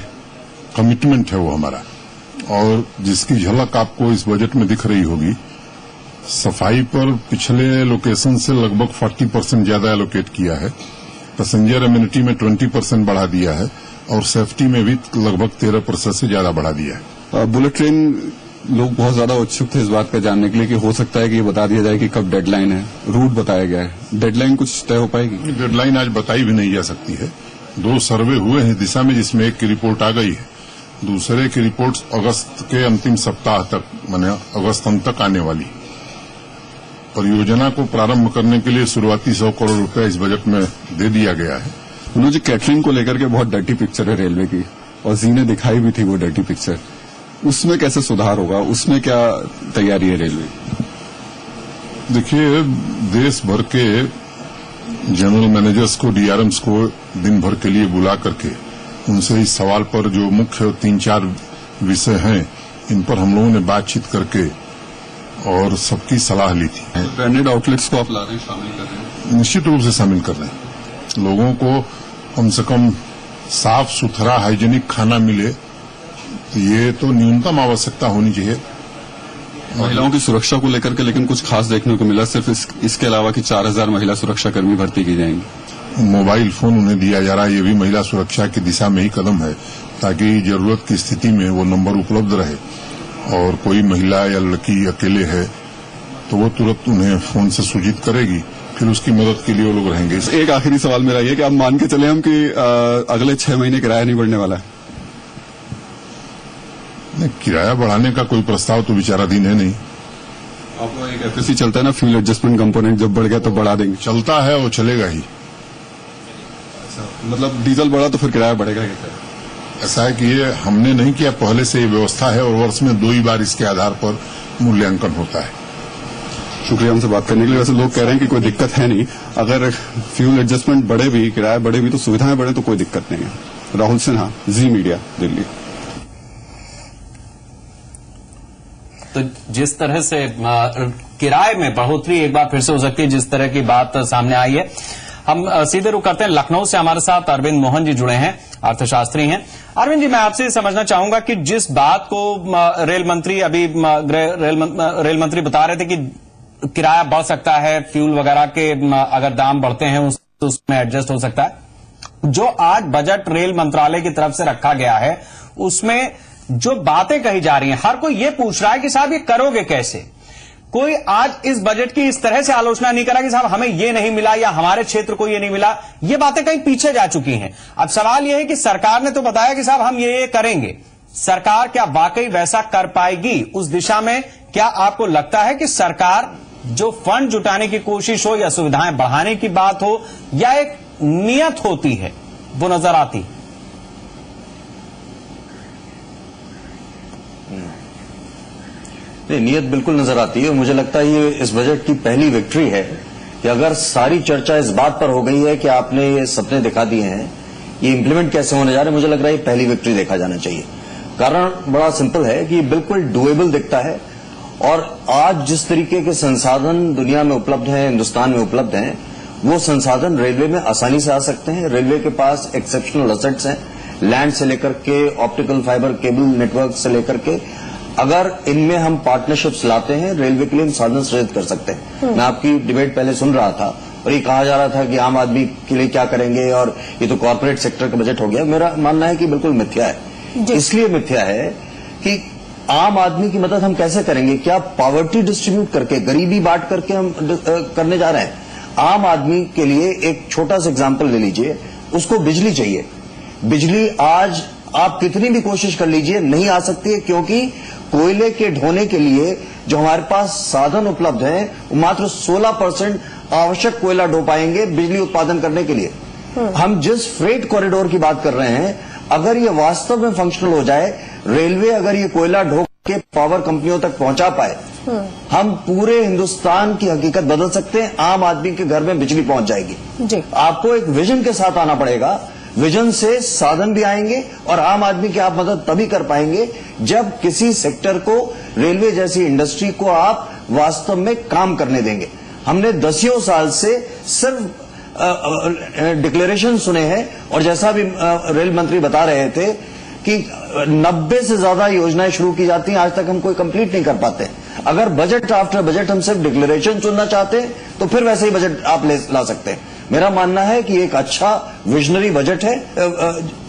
कमिटमेंट है वो हमारा, और जिसकी झलक आपको इस बजट में दिख रही होगी। सफाई पर पिछले लोकेशन से लगभग 40% ज्यादा एलोकेट किया है, पैसेंजर एमिनिटी में 20% बढ़ा दिया है, और सेफ्टी में भी लगभग 13% से ज्यादा बढ़ा दिया है। बुलेट ट्रेन, लोग बहुत ज्यादा उत्सुक थे इस बात पर जानने के लिए कि हो सकता है कि ये बता दिया जाए कि कब डेडलाइन है, रूट बताया गया है, डेडलाइन कुछ तय हो पाएगी? डेडलाइन आज बताई भी नहीं जा सकती है। 2 सर्वे हुए हैं दिशा में, जिसमें एक की रिपोर्ट आ गई है, दूसरे की रिपोर्ट अगस्त के अंतिम सप्ताह तक, माने अगस्त अंत तक आने वाली। परियोजना को प्रारंभ करने के लिए शुरुआती 100 करोड़ रुपया इस बजट में दे दिया गया है। मनोज जी, कैटरिंग को लेकर के बहुत डर्टी पिक्चर है रेलवे की, और जी ने दिखाई भी थी वो डर्टी पिक्चर, उसमें कैसे सुधार होगा, उसमें क्या तैयारी है रेलवे? देखिए, देश भर के जनरल मैनेजर्स को, डीआरएम्स को दिन भर के लिए बुला करके उनसे इस सवाल पर जो मुख्य 3-4 विषय हैं, इन पर हम लोगों ने बातचीत करके और सबकी सलाह ली थी। ब्रांडेड आउटलेट्स को आप ला रहे हैं, शामिल कर रहे हैं? निश्चित रूप से शामिल कर रहे हैं। लोगों को कम से कम साफ सुथरा हाइजीनिक खाना मिले, ये तो न्यूनतम आवश्यकता होनी चाहिए। महिलाओं की सुरक्षा को लेकर के लेकिन कुछ खास देखने को मिला, सिर्फ इसके अलावा कि 4000 महिला सुरक्षाकर्मी भर्ती की जाएंगी। मोबाइल फोन उन्हें दिया जा रहा है, ये भी महिला सुरक्षा की दिशा में ही कदम है, ताकि जरूरत की स्थिति में वो नंबर उपलब्ध रहे और कोई महिला या लड़की अकेले है तो वो तुरंत उन्हें फोन से सूचित करेगी, फिर उसकी मदद के लिए वो लोग रहेंगे। एक आखिरी सवाल मेरा ये कि आप मान के चले हम कि अगले 6 महीने किराया नहीं बढ़ने वाला है? किराया बढ़ाने का कोई प्रस्ताव तो विचाराधीन है नहीं। आपको एक एफएसी चलता है ना, फ्यूल एडजस्टमेंट कंपोनेंट, जब बढ़ गया तो बढ़ा देंगे। चलता है, वो चलेगा ही। मतलब डीजल बढ़ा तो फिर किराया बढ़ेगा? ऐसा है कि ये हमने नहीं किया, पहले से ये व्यवस्था है और वर्ष में 2 ही बार इसके आधार पर मूल्यांकन होता है। शुक्रिया हमसे बात करने के लिए। वैसे लोग कह रहे हैं कि कोई दिक्कत है नहीं, अगर फ्यूल एडजस्टमेंट बढ़े भी, किराया बढ़े भी, तो सुविधाएं बढ़े तो कोई दिक्कत नहीं है। राहुल सिन्हा, जी मीडिया, दिल्ली। तो जिस तरह से किराए में बढ़ोतरी एक बार फिर से हो सकती है, जिस तरह की बात सामने आई है, हम सीधे रुख करते हैं लखनऊ से। हमारे साथ अरविंद मोहन जी जुड़े हैं, अर्थशास्त्री हैं। अरविंद जी, मैं आपसे समझना चाहूंगा कि जिस बात को रेल मंत्री अभी रेल मंत्री बता रहे थे कि किराया बढ़ सकता है, फ्यूल वगैरह के अगर दाम बढ़ते हैं तो उसमें एडजस्ट हो सकता है, जो आज बजट रेल मंत्रालय की तरफ से रखा गया है उसमें जो बातें कही जा रही हैं, हर कोई ये पूछ रहा है कि साहब ये करोगे कैसे। कोई आज इस बजट की इस तरह से आलोचना नहीं करा कि साहब हमें ये नहीं मिला या हमारे क्षेत्र को ये नहीं मिला, ये बातें कहीं पीछे जा चुकी हैं। अब सवाल यह है कि सरकार ने तो बताया कि साहब हम ये करेंगे, सरकार क्या वाकई वैसा कर पाएगी? उस दिशा में क्या आपको लगता है कि सरकार जो फंड जुटाने की कोशिश हो या सुविधाएं बढ़ाने की बात हो या एक नियत होती है, वो नजर आती? नियत बिल्कुल नजर आती है। मुझे लगता है ये इस बजट की पहली विक्ट्री है कि अगर सारी चर्चा इस बात पर हो गई है कि आपने ये सपने दिखा दिए हैं, ये इंप्लीमेंट कैसे होने जा रहे हैं, मुझे लग रहा है ये पहली विक्ट्री देखा जाना चाहिए। कारण बड़ा सिंपल है कि ये बिल्कुल डुएबल दिखता है और आज जिस तरीके के संसाधन दुनिया में उपलब्ध हैं, हिंदुस्तान में उपलब्ध हैं, वो संसाधन रेलवे में आसानी से आ सकते हैं। रेलवे के पास एक्सेप्शनल असेट्स हैं, लैंड से लेकर के ऑप्टिकल फाइबर केबल नेटवर्क से लेकर के। अगर इनमें हम पार्टनरशिप्स लाते हैं, रेलवे के लिए हम साधन सृजित कर सकते हैं। मैं आपकी डिबेट पहले सुन रहा था और ये कहा जा रहा था कि आम आदमी के लिए क्या करेंगे और ये तो कॉर्पोरेट सेक्टर का बजट हो गया। मेरा मानना है कि बिल्कुल मिथ्या है। इसलिए मिथ्या है कि आम आदमी की मदद हम कैसे करेंगे? क्या पॉवर्टी डिस्ट्रीब्यूट करके, गरीबी बांट करके हम करने जा रहे हैं? आम आदमी के लिए एक छोटा सा एग्जाम्पल ले लीजिए, उसको बिजली चाहिए। बिजली आज आप कितनी भी कोशिश कर लीजिए नहीं आ सकती है, क्योंकि कोयले के ढोने के लिए जो हमारे पास साधन उपलब्ध हैं वो मात्र 16% आवश्यक कोयला ढो पाएंगे बिजली उत्पादन करने के लिए। हम जिस फ्रेट कॉरिडोर की बात कर रहे हैं, अगर ये वास्तव में फंक्शनल हो जाए, रेलवे अगर ये कोयला ढो के पावर कंपनियों तक पहुंचा पाए, हम पूरे हिंदुस्तान की हकीकत बदल सकते हैं। आम आदमी के घर में बिजली पहुंच जाएगी। आपको एक विजन के साथ आना पड़ेगा। विजन से साधन भी आएंगे और आम आदमी की आप मदद तभी कर पाएंगे जब किसी सेक्टर को, रेलवे जैसी इंडस्ट्री को आप वास्तव में काम करने देंगे। हमने 10 साल से सिर्फ डिक्लेरेशन सुने हैं और जैसा भी रेल मंत्री बता रहे थे कि 90 से ज्यादा योजनाएं शुरू की जाती हैं, आज तक हम कोई कंप्लीट नहीं कर पाते। अगर बजट आफ्टर बजट हम सिर्फ डिक्लेरेशन सुनना चाहते हैं तो फिर वैसे ही बजट आप ला सकते हैं। मेरा मानना है कि एक अच्छा विजनरी बजट है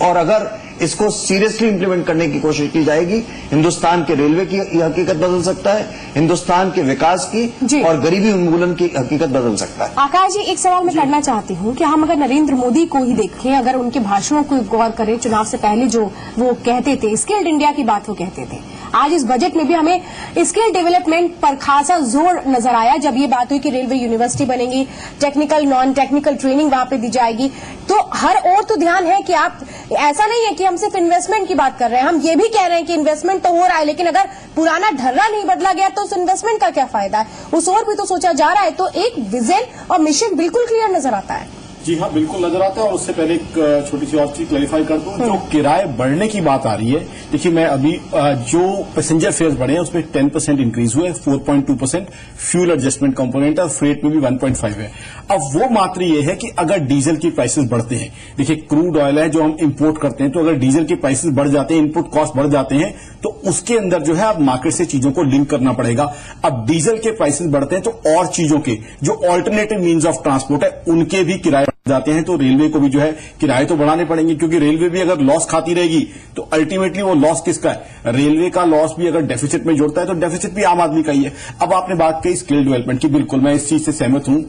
और अगर इसको सीरियसली इंप्लीमेंट करने की कोशिश की जाएगी, हिंदुस्तान के रेलवे की हकीकत बदल सकता है, हिंदुस्तान के विकास की और गरीबी उन्मूलन की हकीकत बदल सकता है। आकाश जी, एक सवाल मैं करना चाहती हूँ कि हम अगर नरेंद्र मोदी को ही देखें, अगर उनके भाषणों को गौर करें, चुनाव से पहले जो वो कहते थे, स्किल्ड इंडिया की बात वो कहते थे, आज इस बजट में भी हमें स्किल डेवलपमेंट पर खासा जोर नजर आया जब ये बात हुई कि रेलवे यूनिवर्सिटी बनेगी, टेक्निकल नॉन टेक्निकल ट्रेनिंग वहां पे दी जाएगी। तो हर ओर तो ध्यान है कि आप, ऐसा नहीं है कि हम सिर्फ इन्वेस्टमेंट की बात कर रहे हैं, हम ये भी कह रहे हैं कि इन्वेस्टमेंट तो हो रहा है, लेकिन अगर पुराना ढर्रा नहीं बदला गया तो उस इन्वेस्टमेंट का क्या फायदा है, उस ओर भी तो सोचा जा रहा है। तो एक विजन और मिशन बिल्कुल क्लियर नजर आता है। जी हाँ, बिल्कुल नजर आता है। और उससे पहले एक छोटी सी और चीज क्लैरिफाई कर दूं, जो किराए बढ़ने की बात आ रही है, देखिए मैं अभी जो पैसेंजर फेयर्स बढ़े हैं उसमें 10% इंक्रीज हुए, 4.2% फ्यूल एडजस्टमेंट कंपोनेंट है, फ्रेट में भी 1.5 है। अब वो मात्र ये है कि अगर डीजल की प्राइसेस बढ़ते हैं, देखिए क्रूड ऑयल है जो हम इंपोर्ट करते हैं, तो अगर डीजल की प्राइसेस बढ़ जाते हैं, इनपुट कॉस्ट बढ़ जाते हैं, तो उसके अंदर जो है अब मार्केट से चीजों को लिंक करना पड़ेगा। अब डीजल के प्राइसेस बढ़ते हैं तो और चीजों के जो ऑल्टरनेटिव मीन्स ऑफ ट्रांसपोर्ट है उनके भी किराए जाते हैं, तो रेलवे को भी जो है किराए तो बढ़ाने पड़ेंगे, क्योंकि रेलवे भी अगर लॉस खाती रहेगी तो अल्टीमेटली वो लॉस किसका है? रेलवे का लॉस भी अगर डेफिसिट में जुड़ता है तो डेफिसिट भी आम आदमी का ही है। अब आपने बात की स्किल डेवलपमेंट की, बिल्कुल मैं इस चीज से सहमत हूं।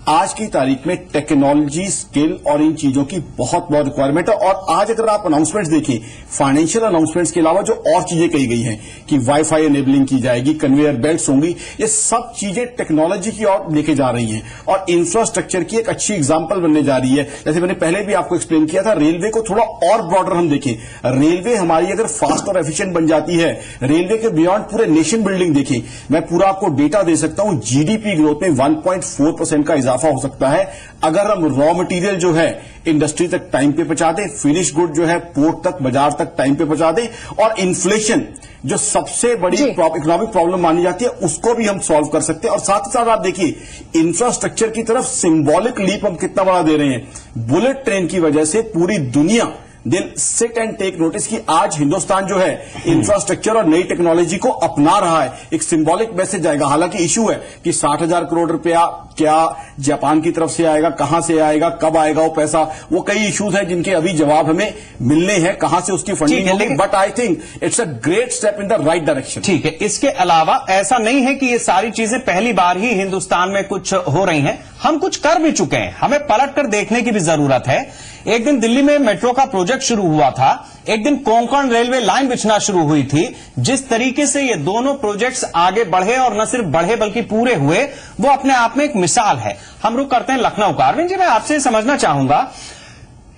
आज की तारीख में टेक्नोलॉजी, स्किल और इन चीजों की बहुत रिक्वायरमेंट है। और आज अगर आप अनाउंसमेंट्स देखें, फाइनेंशियल अनाउंसमेंट्स के अलावा जो और चीजें कही गई हैं कि वाईफाई एनेबलिंग की जाएगी, कन्वेयर बेल्ट्स होंगी, ये सब चीजें टेक्नोलॉजी की ओर लेके जा रही हैं और इंफ्रास्ट्रक्चर की एक अच्छी एग्जाम्पल बनने जा रही है। जैसे मैंने पहले भी आपको एक्सप्लेन किया था, रेलवे को थोड़ा और ब्रॉडर हम देखें, रेलवे हमारी अगर फास्ट और एफिशिएंट बन जाती है, रेलवे के बियॉन्ड पूरे नेशन बिल्डिंग देखें, मैं पूरा आपको डेटा दे सकता हूं, जीडीपी ग्रोथ में 1.4% का हो सकता है अगर हम रॉ मटेरियल जो है इंडस्ट्री तक टाइम पे पहुंचा दें, फिनिश गुड जो है पोर्ट तक, बाजार तक टाइम पे पहुंचा दें, और इन्फ्लेशन जो सबसे बड़ी इकोनॉमिक प्रॉब्लम मानी जाती है उसको भी हम सॉल्व कर सकते हैं। और साथ ही साथ आप देखिए इंफ्रास्ट्रक्चर की तरफ सिंबॉलिक लीप हम कितना बड़ा दे रहे हैं। बुलेट ट्रेन की वजह से पूरी दुनिया दिल सिट एंड टेक नोटिस की आज हिंदुस्तान जो है इंफ्रास्ट्रक्चर और नई टेक्नोलॉजी को अपना रहा है। एक सिंबॉलिक मैसेज जाएगा। हालांकि इशू है कि 60,000 करोड़ रुपया क्या जापान की तरफ से आएगा, कहां से आएगा, कब आएगा वो पैसा, वो कई इश्यूज हैं जिनके अभी जवाब हमें मिलने हैं, कहां से उसकी फंडिंग होगी। But I think it's a great step in the right direction. ठीक है, इसके अलावा ऐसा नहीं है कि ये सारी चीजें पहली बार ही हिंदुस्तान में कुछ हो रही हैं, हम कुछ कर भी चुके हैं, हमें पलट कर देखने की भी जरूरत है। एक दिन दिल्ली में मेट्रो का प्रोजेक्ट शुरू हुआ था, एक दिन कोंकण रेलवे लाइन बिछना शुरू हुई थी। जिस तरीके से ये दोनों प्रोजेक्ट्स आगे बढ़े और न सिर्फ बढ़े बल्कि पूरे हुए, वो अपने आप में एक मिसाल है। हम रुक करते हैं लखनऊ का। अरविंद जी, मैं आपसे समझना चाहूंगा,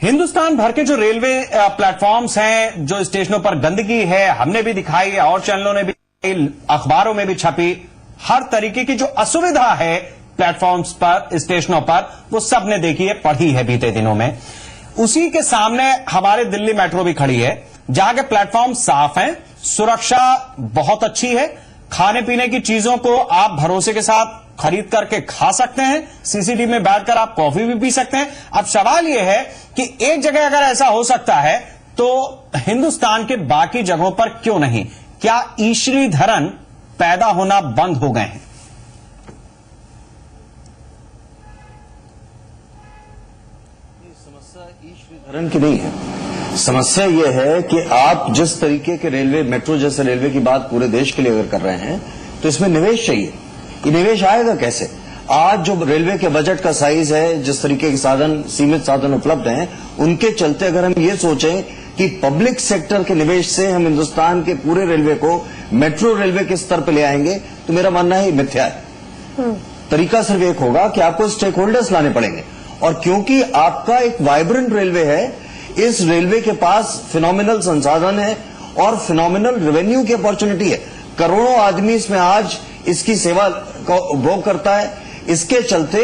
हिंदुस्तान भर के जो रेलवे प्लेटफॉर्म्स हैं, जो स्टेशनों पर गंदगी है, हमने भी दिखाई है और चैनलों ने भी, अखबारों में भी छपी, हर तरीके की जो असुविधा है प्लेटफॉर्म्स पर, स्टेशनों पर, वो सबने देखी है, पढ़ी है बीते दिनों में। उसी के सामने हमारे दिल्ली मेट्रो भी खड़ी है, जहां के प्लेटफॉर्म साफ हैं, सुरक्षा बहुत अच्छी है, खाने पीने की चीजों को आप भरोसे के साथ खरीद करके खा सकते हैं, सीसीटीवी में बैठकर आप कॉफी भी पी सकते हैं। अब सवाल यह है कि एक जगह अगर ऐसा हो सकता है तो हिंदुस्तान के बाकी जगहों पर क्यों नहीं? क्या ईश्वरीधरन पैदा होना बंद हो गए हैं? धरण की नहीं है, समस्या यह है कि आप जिस तरीके के रेलवे, मेट्रो जैसे रेलवे की बात पूरे देश के लिए अगर कर रहे हैं तो इसमें निवेश चाहिए। ये निवेश आएगा कैसे? आज जो रेलवे के बजट का साइज है, जिस तरीके के साधन, सीमित साधन उपलब्ध हैं, उनके चलते अगर हम ये सोचें कि पब्लिक सेक्टर के निवेश से हम हिंदुस्तान के पूरे रेलवे को मेट्रो रेलवे के स्तर पर ले आएंगे, तो मेरा मानना है मिथ्या है। तरीका सिर्फ एक होगा कि आपको स्टेक होल्डर्स लाने पड़ेंगे, और क्योंकि आपका एक वाइब्रेंट रेलवे है, इस रेलवे के पास फिनोमिनल संसाधन है और फिनोमिनल रेवेन्यू की अपॉर्चुनिटी है। करोड़ों आदमी इसमें आज इसकी सेवा का उपभोग करता है। इसके चलते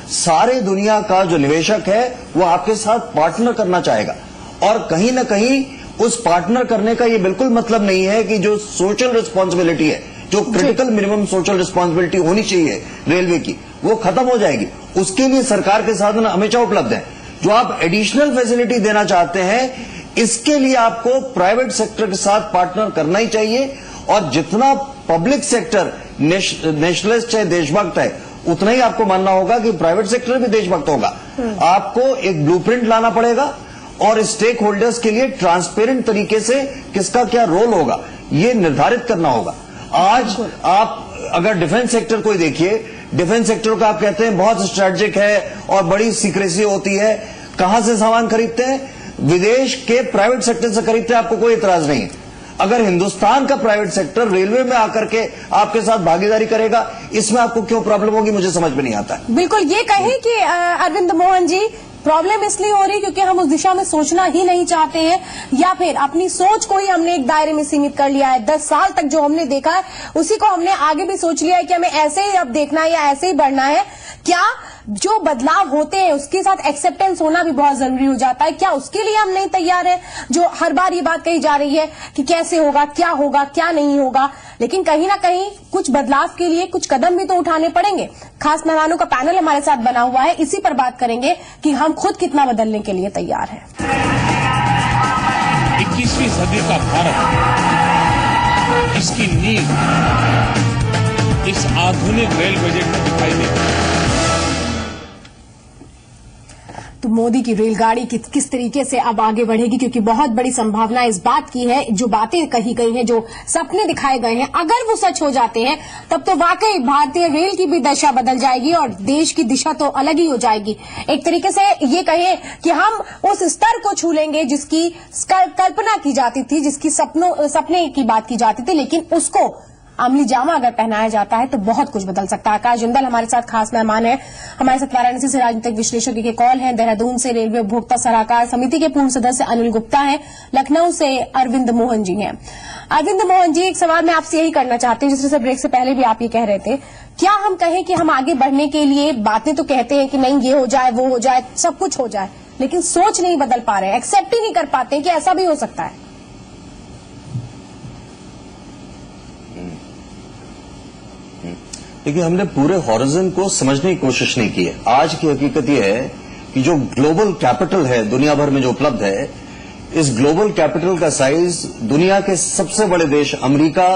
सारे दुनिया का जो निवेशक है वो आपके साथ पार्टनर करना चाहेगा, और कहीं ना कहीं उस पार्टनर करने का ये बिल्कुल मतलब नहीं है कि जो सोशल रिस्पॉन्सिबिलिटी है, जो क्रिटिकल मिनिमम सोशल रिस्पॉन्सिबिलिटी होनी चाहिए रेलवे की, वो खत्म हो जाएगी। उसके लिए सरकार के साधन हमेशा उपलब्ध हैं। जो आप एडिशनल फैसिलिटी देना चाहते हैं, इसके लिए आपको प्राइवेट सेक्टर के साथ पार्टनर करना ही चाहिए, और जितना पब्लिक सेक्टर नेशनलिस्ट है, देशभक्त है, उतना ही आपको मानना होगा कि प्राइवेट सेक्टर भी देशभक्त होगा। आपको एक ब्लूप्रिंट लाना पड़ेगा और स्टेक होल्डर्स के लिए ट्रांसपेरेंट तरीके से किसका क्या रोल होगा ये निर्धारित करना होगा। आज आप अगर डिफेंस सेक्टर को देखिए, डिफेंस सेक्टर को आप कहते हैं बहुत स्ट्रेटेजिक है और बड़ी सीक्रेसी होती है। कहां से सामान खरीदते हैं? विदेश के प्राइवेट सेक्टर से खरीदते हैं, आपको कोई इतराज नहीं है। अगर हिंदुस्तान का प्राइवेट सेक्टर रेलवे में आकर के आपके साथ भागीदारी करेगा, इसमें आपको क्यों प्रॉब्लम होगी, मुझे समझ में नहीं आता। बिल्कुल ये कहें कि अरविंद मोहन जी, प्रॉब्लम इसलिए हो रही क्योंकि हम उस दिशा में सोचना ही नहीं चाहते हैं, या फिर अपनी सोच को ही हमने एक दायरे में सीमित कर लिया है। 10 साल तक जो हमने देखा है उसी को हमने आगे भी सोच लिया है कि हमें ऐसे ही अब देखना है या ऐसे ही बढ़ना है। क्या जो बदलाव होते हैं उसके साथ एक्सेप्टेंस होना भी बहुत जरूरी हो जाता है? क्या उसके लिए हम नहीं तैयार है? जो हर बार ये बात कही जा रही है कि कैसे होगा, क्या नहीं होगा, लेकिन कहीं ना कहीं कुछ बदलाव के लिए कुछ कदम भी तो उठाने पड़ेंगे। खास मेहमानों का पैनल हमारे साथ बना हुआ है, इसी पर बात करेंगे कि हम खुद कितना बदलने के लिए तैयार हैं। 21वीं सदी का भारत, इसकी नींव इस आधुनिक रेल बजट में दिखाई देती है। तो मोदी की रेलगाड़ी किस तरीके से अब आगे बढ़ेगी, क्योंकि बहुत बड़ी संभावना इस बात की है, जो बातें कही गई हैं, जो सपने दिखाए गए हैं, अगर वो सच हो जाते हैं तब तो वाकई भारतीय रेल की भी दशा बदल जाएगी और देश की दिशा तो अलग ही हो जाएगी। एक तरीके से ये कहें कि हम उस स्तर को छू लेंगे जिसकी कल्पना की जाती थी, जिसकी सपने की बात की जाती थी, लेकिन उसको अमली जामा अगर पहनाया जाता है तो बहुत कुछ बदल सकता है। आकाश जिंदल हमारे साथ खास मेहमान है। हमारे साथ वाराणसी से राजनीतिक विश्लेषक के कॉल हैं, देहरादून से रेलवे उपभोक्ता सलाहकार समिति के पूर्व सदस्य अनिल गुप्ता हैं, लखनऊ से अरविंद मोहन जी हैं। अरविंद मोहन जी, एक सवाल मैं आपसे यही करना चाहती हूँ, जिस तरह से ब्रेक से पहले भी आप ये कह रहे थे, क्या हम कहें कि हम आगे बढ़ने के लिए बातें तो कहते हैं कि नहीं ये हो जाए, वो हो जाए, सब कुछ हो जाए, लेकिन सोच नहीं बदल पा रहे हैं, एक्सेप्ट ही नहीं कर पाते कि ऐसा भी हो सकता है? देखिए, हमने पूरे हॉरिजन को समझने की कोशिश नहीं की है। आज की हकीकत यह है कि जो ग्लोबल कैपिटल है दुनिया भर में जो उपलब्ध है, इस ग्लोबल कैपिटल का साइज दुनिया के सबसे बड़े देश अमेरिका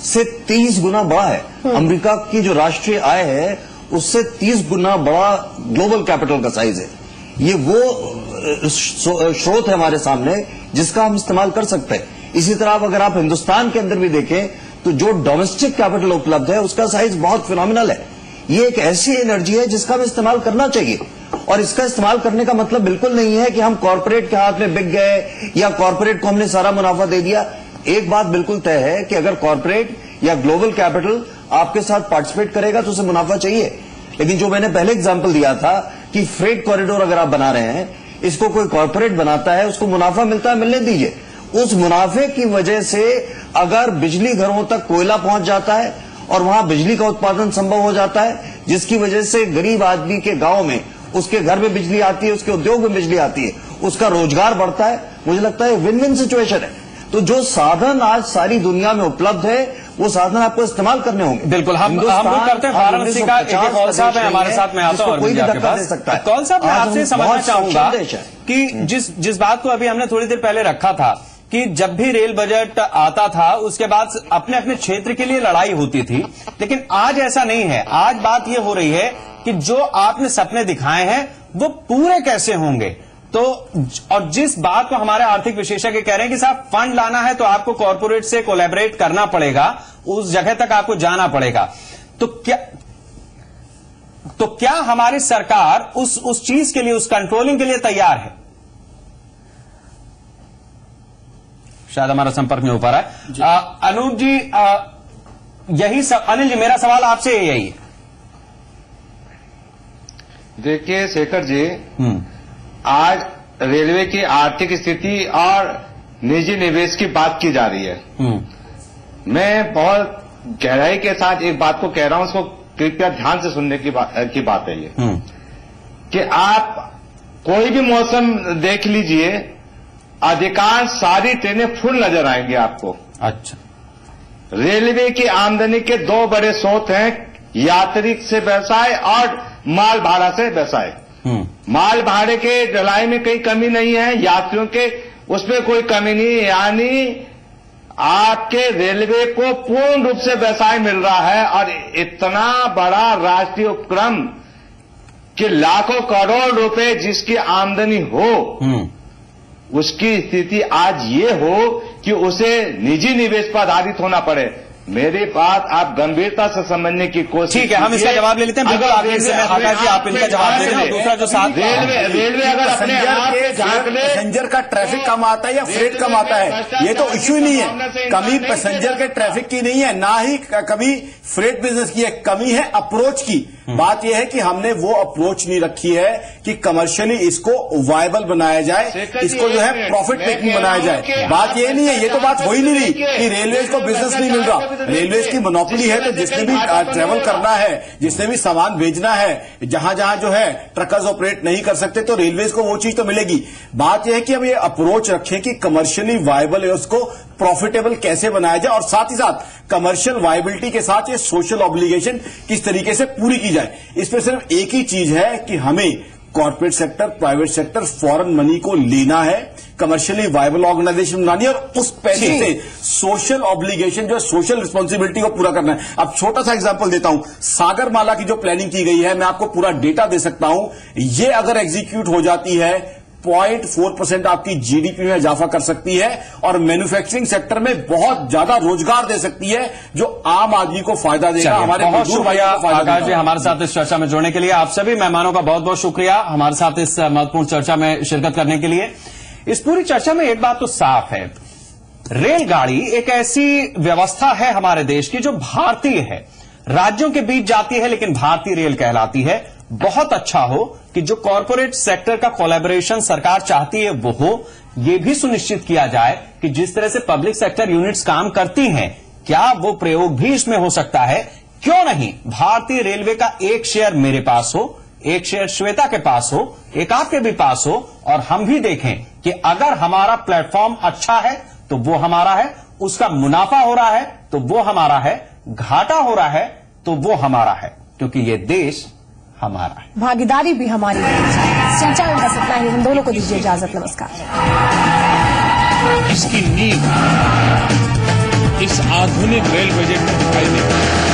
से 30 गुना बड़ा है। अमेरिका की जो राष्ट्रीय आय है उससे 30 गुना बड़ा ग्लोबल कैपिटल का साइज है। ये वो स्रोत है हमारे सामने जिसका हम इस्तेमाल कर सकते हैं। इसी तरह अगर आप हिंदुस्तान के अंदर भी देखें तो जो डोमेस्टिक कैपिटल उपलब्ध है उसका साइज बहुत फिनोमिनल है। ये एक ऐसी एनर्जी है जिसका हम इस्तेमाल करना चाहिए, और इसका इस्तेमाल करने का मतलब बिल्कुल नहीं है कि हम कॉर्पोरेट के हाथ में बिक गए या कॉर्पोरेट को हमने सारा मुनाफा दे दिया। एक बात बिल्कुल तय है कि अगर कॉर्पोरेट या ग्लोबल कैपिटल आपके साथ पार्टिसिपेट करेगा तो उसे मुनाफा चाहिए। लेकिन जो मैंने पहले एग्जाम्पल दिया था कि फ्रेट कॉरिडोर अगर आप बना रहे हैं, इसको कोई कॉर्पोरेट बनाता है, उसको मुनाफा मिलता है, मिलने दीजिए। उस मुनाफे की वजह से अगर बिजली घरों तक कोयला पहुंच जाता है और वहां बिजली का उत्पादन संभव हो जाता है, जिसकी वजह से गरीब आदमी के गांव में उसके घर में बिजली आती है, उसके उद्योग में बिजली आती है, उसका रोजगार बढ़ता है, मुझे लगता है विन विन सिचुएशन है। तो जो साधन आज सारी दुनिया में उपलब्ध है वो साधन आपको इस्तेमाल करने होंगे। बिल्कुल, हम करते हैं। वाराणसी का एक कॉल साहब है हमारे साथ में, आता हूं कोई भी धक्का दे सकता है। कॉल साहब, मैं आपसे समझना चाहूंगा कि जिस बात को अभी हमने थोड़ी देर पहले रखा था कि जब भी रेल बजट आता था उसके बाद अपने अपने क्षेत्र के लिए लड़ाई होती थी, लेकिन आज ऐसा नहीं है। आज बात यह हो रही है कि जो आपने सपने दिखाए हैं वो पूरे कैसे होंगे। तो और जिस बात को हमारे आर्थिक विशेषज्ञ कह रहे हैं कि साहब फंड लाना है तो आपको कॉर्पोरेट से कोलैबोरेट करना पड़ेगा, उस जगह तक आपको जाना पड़ेगा। तो क्या हमारी सरकार उस चीज के लिए, उस कंट्रोलिंग के लिए तैयार है? शायद हमारा संपर्क नहीं हो पा रहा है। अनूप जी, अनिल जी, मेरा सवाल आपसे यही है। देखिए शेखर जी, आज रेलवे की आर्थिक स्थिति और निजी निवेश की बात की जा रही है। मैं बहुत गहराई के साथ एक बात को कह रहा हूं, उसको कृपया ध्यान से सुनने की बात है ये कि आप कोई भी मौसम देख लीजिए, अधिकांश सारी ट्रेनें फुल नजर आएंगी आपको। अच्छा, रेलवे की आमदनी के दो बड़े स्रोत हैं, यात्री से व्यवसाय और माल भाड़ा से व्यवसाय। माल भाड़े के ढलाई में कोई कमी नहीं है, यात्रियों के उसमें कोई कमी नहीं, यानी आपके रेलवे को पूर्ण रूप से व्यवसाय मिल रहा है। और इतना बड़ा राष्ट्रीय उपक्रम कि लाखों करोड़ रुपए जिसकी आमदनी हो, उसकी स्थिति आज ये हो कि उसे निजी निवेश पर आधारित होना पड़े। मेरी बात आप गंभीरता से समझने की कोशिश। ठीक है, हम इसका जवाब ले लेते हैं। बिल्कुल, आकाश जी आप इनका जवाब दे रहे हैं। दूसरा जो साथ रेलवे अगर अपने आप पैसेंजर का ट्रैफिक कम आता है या फ्रेट कम आता है, ये तो इश्यू ही नहीं है। कमी पैसेंजर के ट्रैफिक की नहीं है, ना ही कमी फ्रेट बिजनेस की है, कमी है अप्रोच की। बात यह है कि हमने वो अप्रोच नहीं रखी है कि कमर्शियली इसको वायबल बनाया जाए, इसको जो है प्रॉफिट मेकिंग बनाया जाए। बात ये नहीं है, ये तो बात हो ही नहीं रही कि रेलवेज को बिजनेस नहीं मिल रहा। रेलवेज की मोनोपोली है, तो जिसने भी ट्रेवल करना है, जिसने भी सामान भेजना है, जहां जहां जो है ट्रकर्स ऑपरेट नहीं कर सकते, तो रेलवेज को वो चीज तो मिलेगी। बात यह है कि हम ये अप्रोच रखें कि कमर्शियली वायबल है, उसको प्रॉफिटेबल कैसे बनाया जाए, और साथ ही साथ कमर्शियल वायबिलिटी के साथ ये सोशल ऑब्लिगेशन किस तरीके से पूरी की जाए। इसमें सिर्फ एक ही चीज है कि हमें corporate sector, private sector, foreign money को लेना है, कमर्शियली वायबल ऑर्गेनाइजेशन बनानी है, और उस पैसे से सोशल ऑब्लिगेशन जो है, सोशल रिस्पॉन्सिबिलिटी को पूरा करना है। अब छोटा सा एग्जांपल देता हूं, सागरमाला की जो प्लानिंग की गई है, मैं आपको पूरा डेटा दे सकता हूं। ये अगर एग्जीक्यूट हो जाती है 0.4% आपकी जीडीपी में इजाफा कर सकती है, और मैन्युफैक्चरिंग सेक्टर में बहुत ज्यादा रोजगार दे सकती है, जो आम आदमी को फायदा देगा, हमारे बहुत मजदूर शुक्रिया भाइयों को फायदा आकाश जी देगा। हमारे साथ इस चर्चा में जुड़ने के लिए। आप सभी मेहमानों का बहुत बहुत शुक्रिया हमारे साथ इस महत्वपूर्ण चर्चा में शिरकत करने के लिए। इस पूरी चर्चा में एक बात तो साफ है, रेलगाड़ी एक ऐसी व्यवस्था है हमारे देश की जो भारतीय है, राज्यों के बीच जाती है लेकिन भारतीय रेल कहलाती है। बहुत अच्छा हो कि जो कॉरपोरेट सेक्टर का कोलैबोरेशन सरकार चाहती है वो हो, यह भी सुनिश्चित किया जाए कि जिस तरह से पब्लिक सेक्टर यूनिट्स काम करती हैं, क्या वो प्रयोग भी इसमें हो सकता है। क्यों नहीं भारतीय रेलवे का एक शेयर मेरे पास हो, एक शेयर श्वेता के पास हो, एक आपके भी पास हो, और हम भी देखें कि अगर हमारा प्लेटफॉर्म अच्छा है तो वो हमारा है, उसका मुनाफा हो रहा है तो वो हमारा है, घाटा हो रहा है तो वो हमारा है, क्योंकि ये देश हमारा है, भागीदारी भी हमारी है। चर्चा में बस इतना ही, हम दोनों को दीजिए इजाजत, नमस्कार। इसकी नींव इस आधुनिक रेल बजट में दिखाई देती है।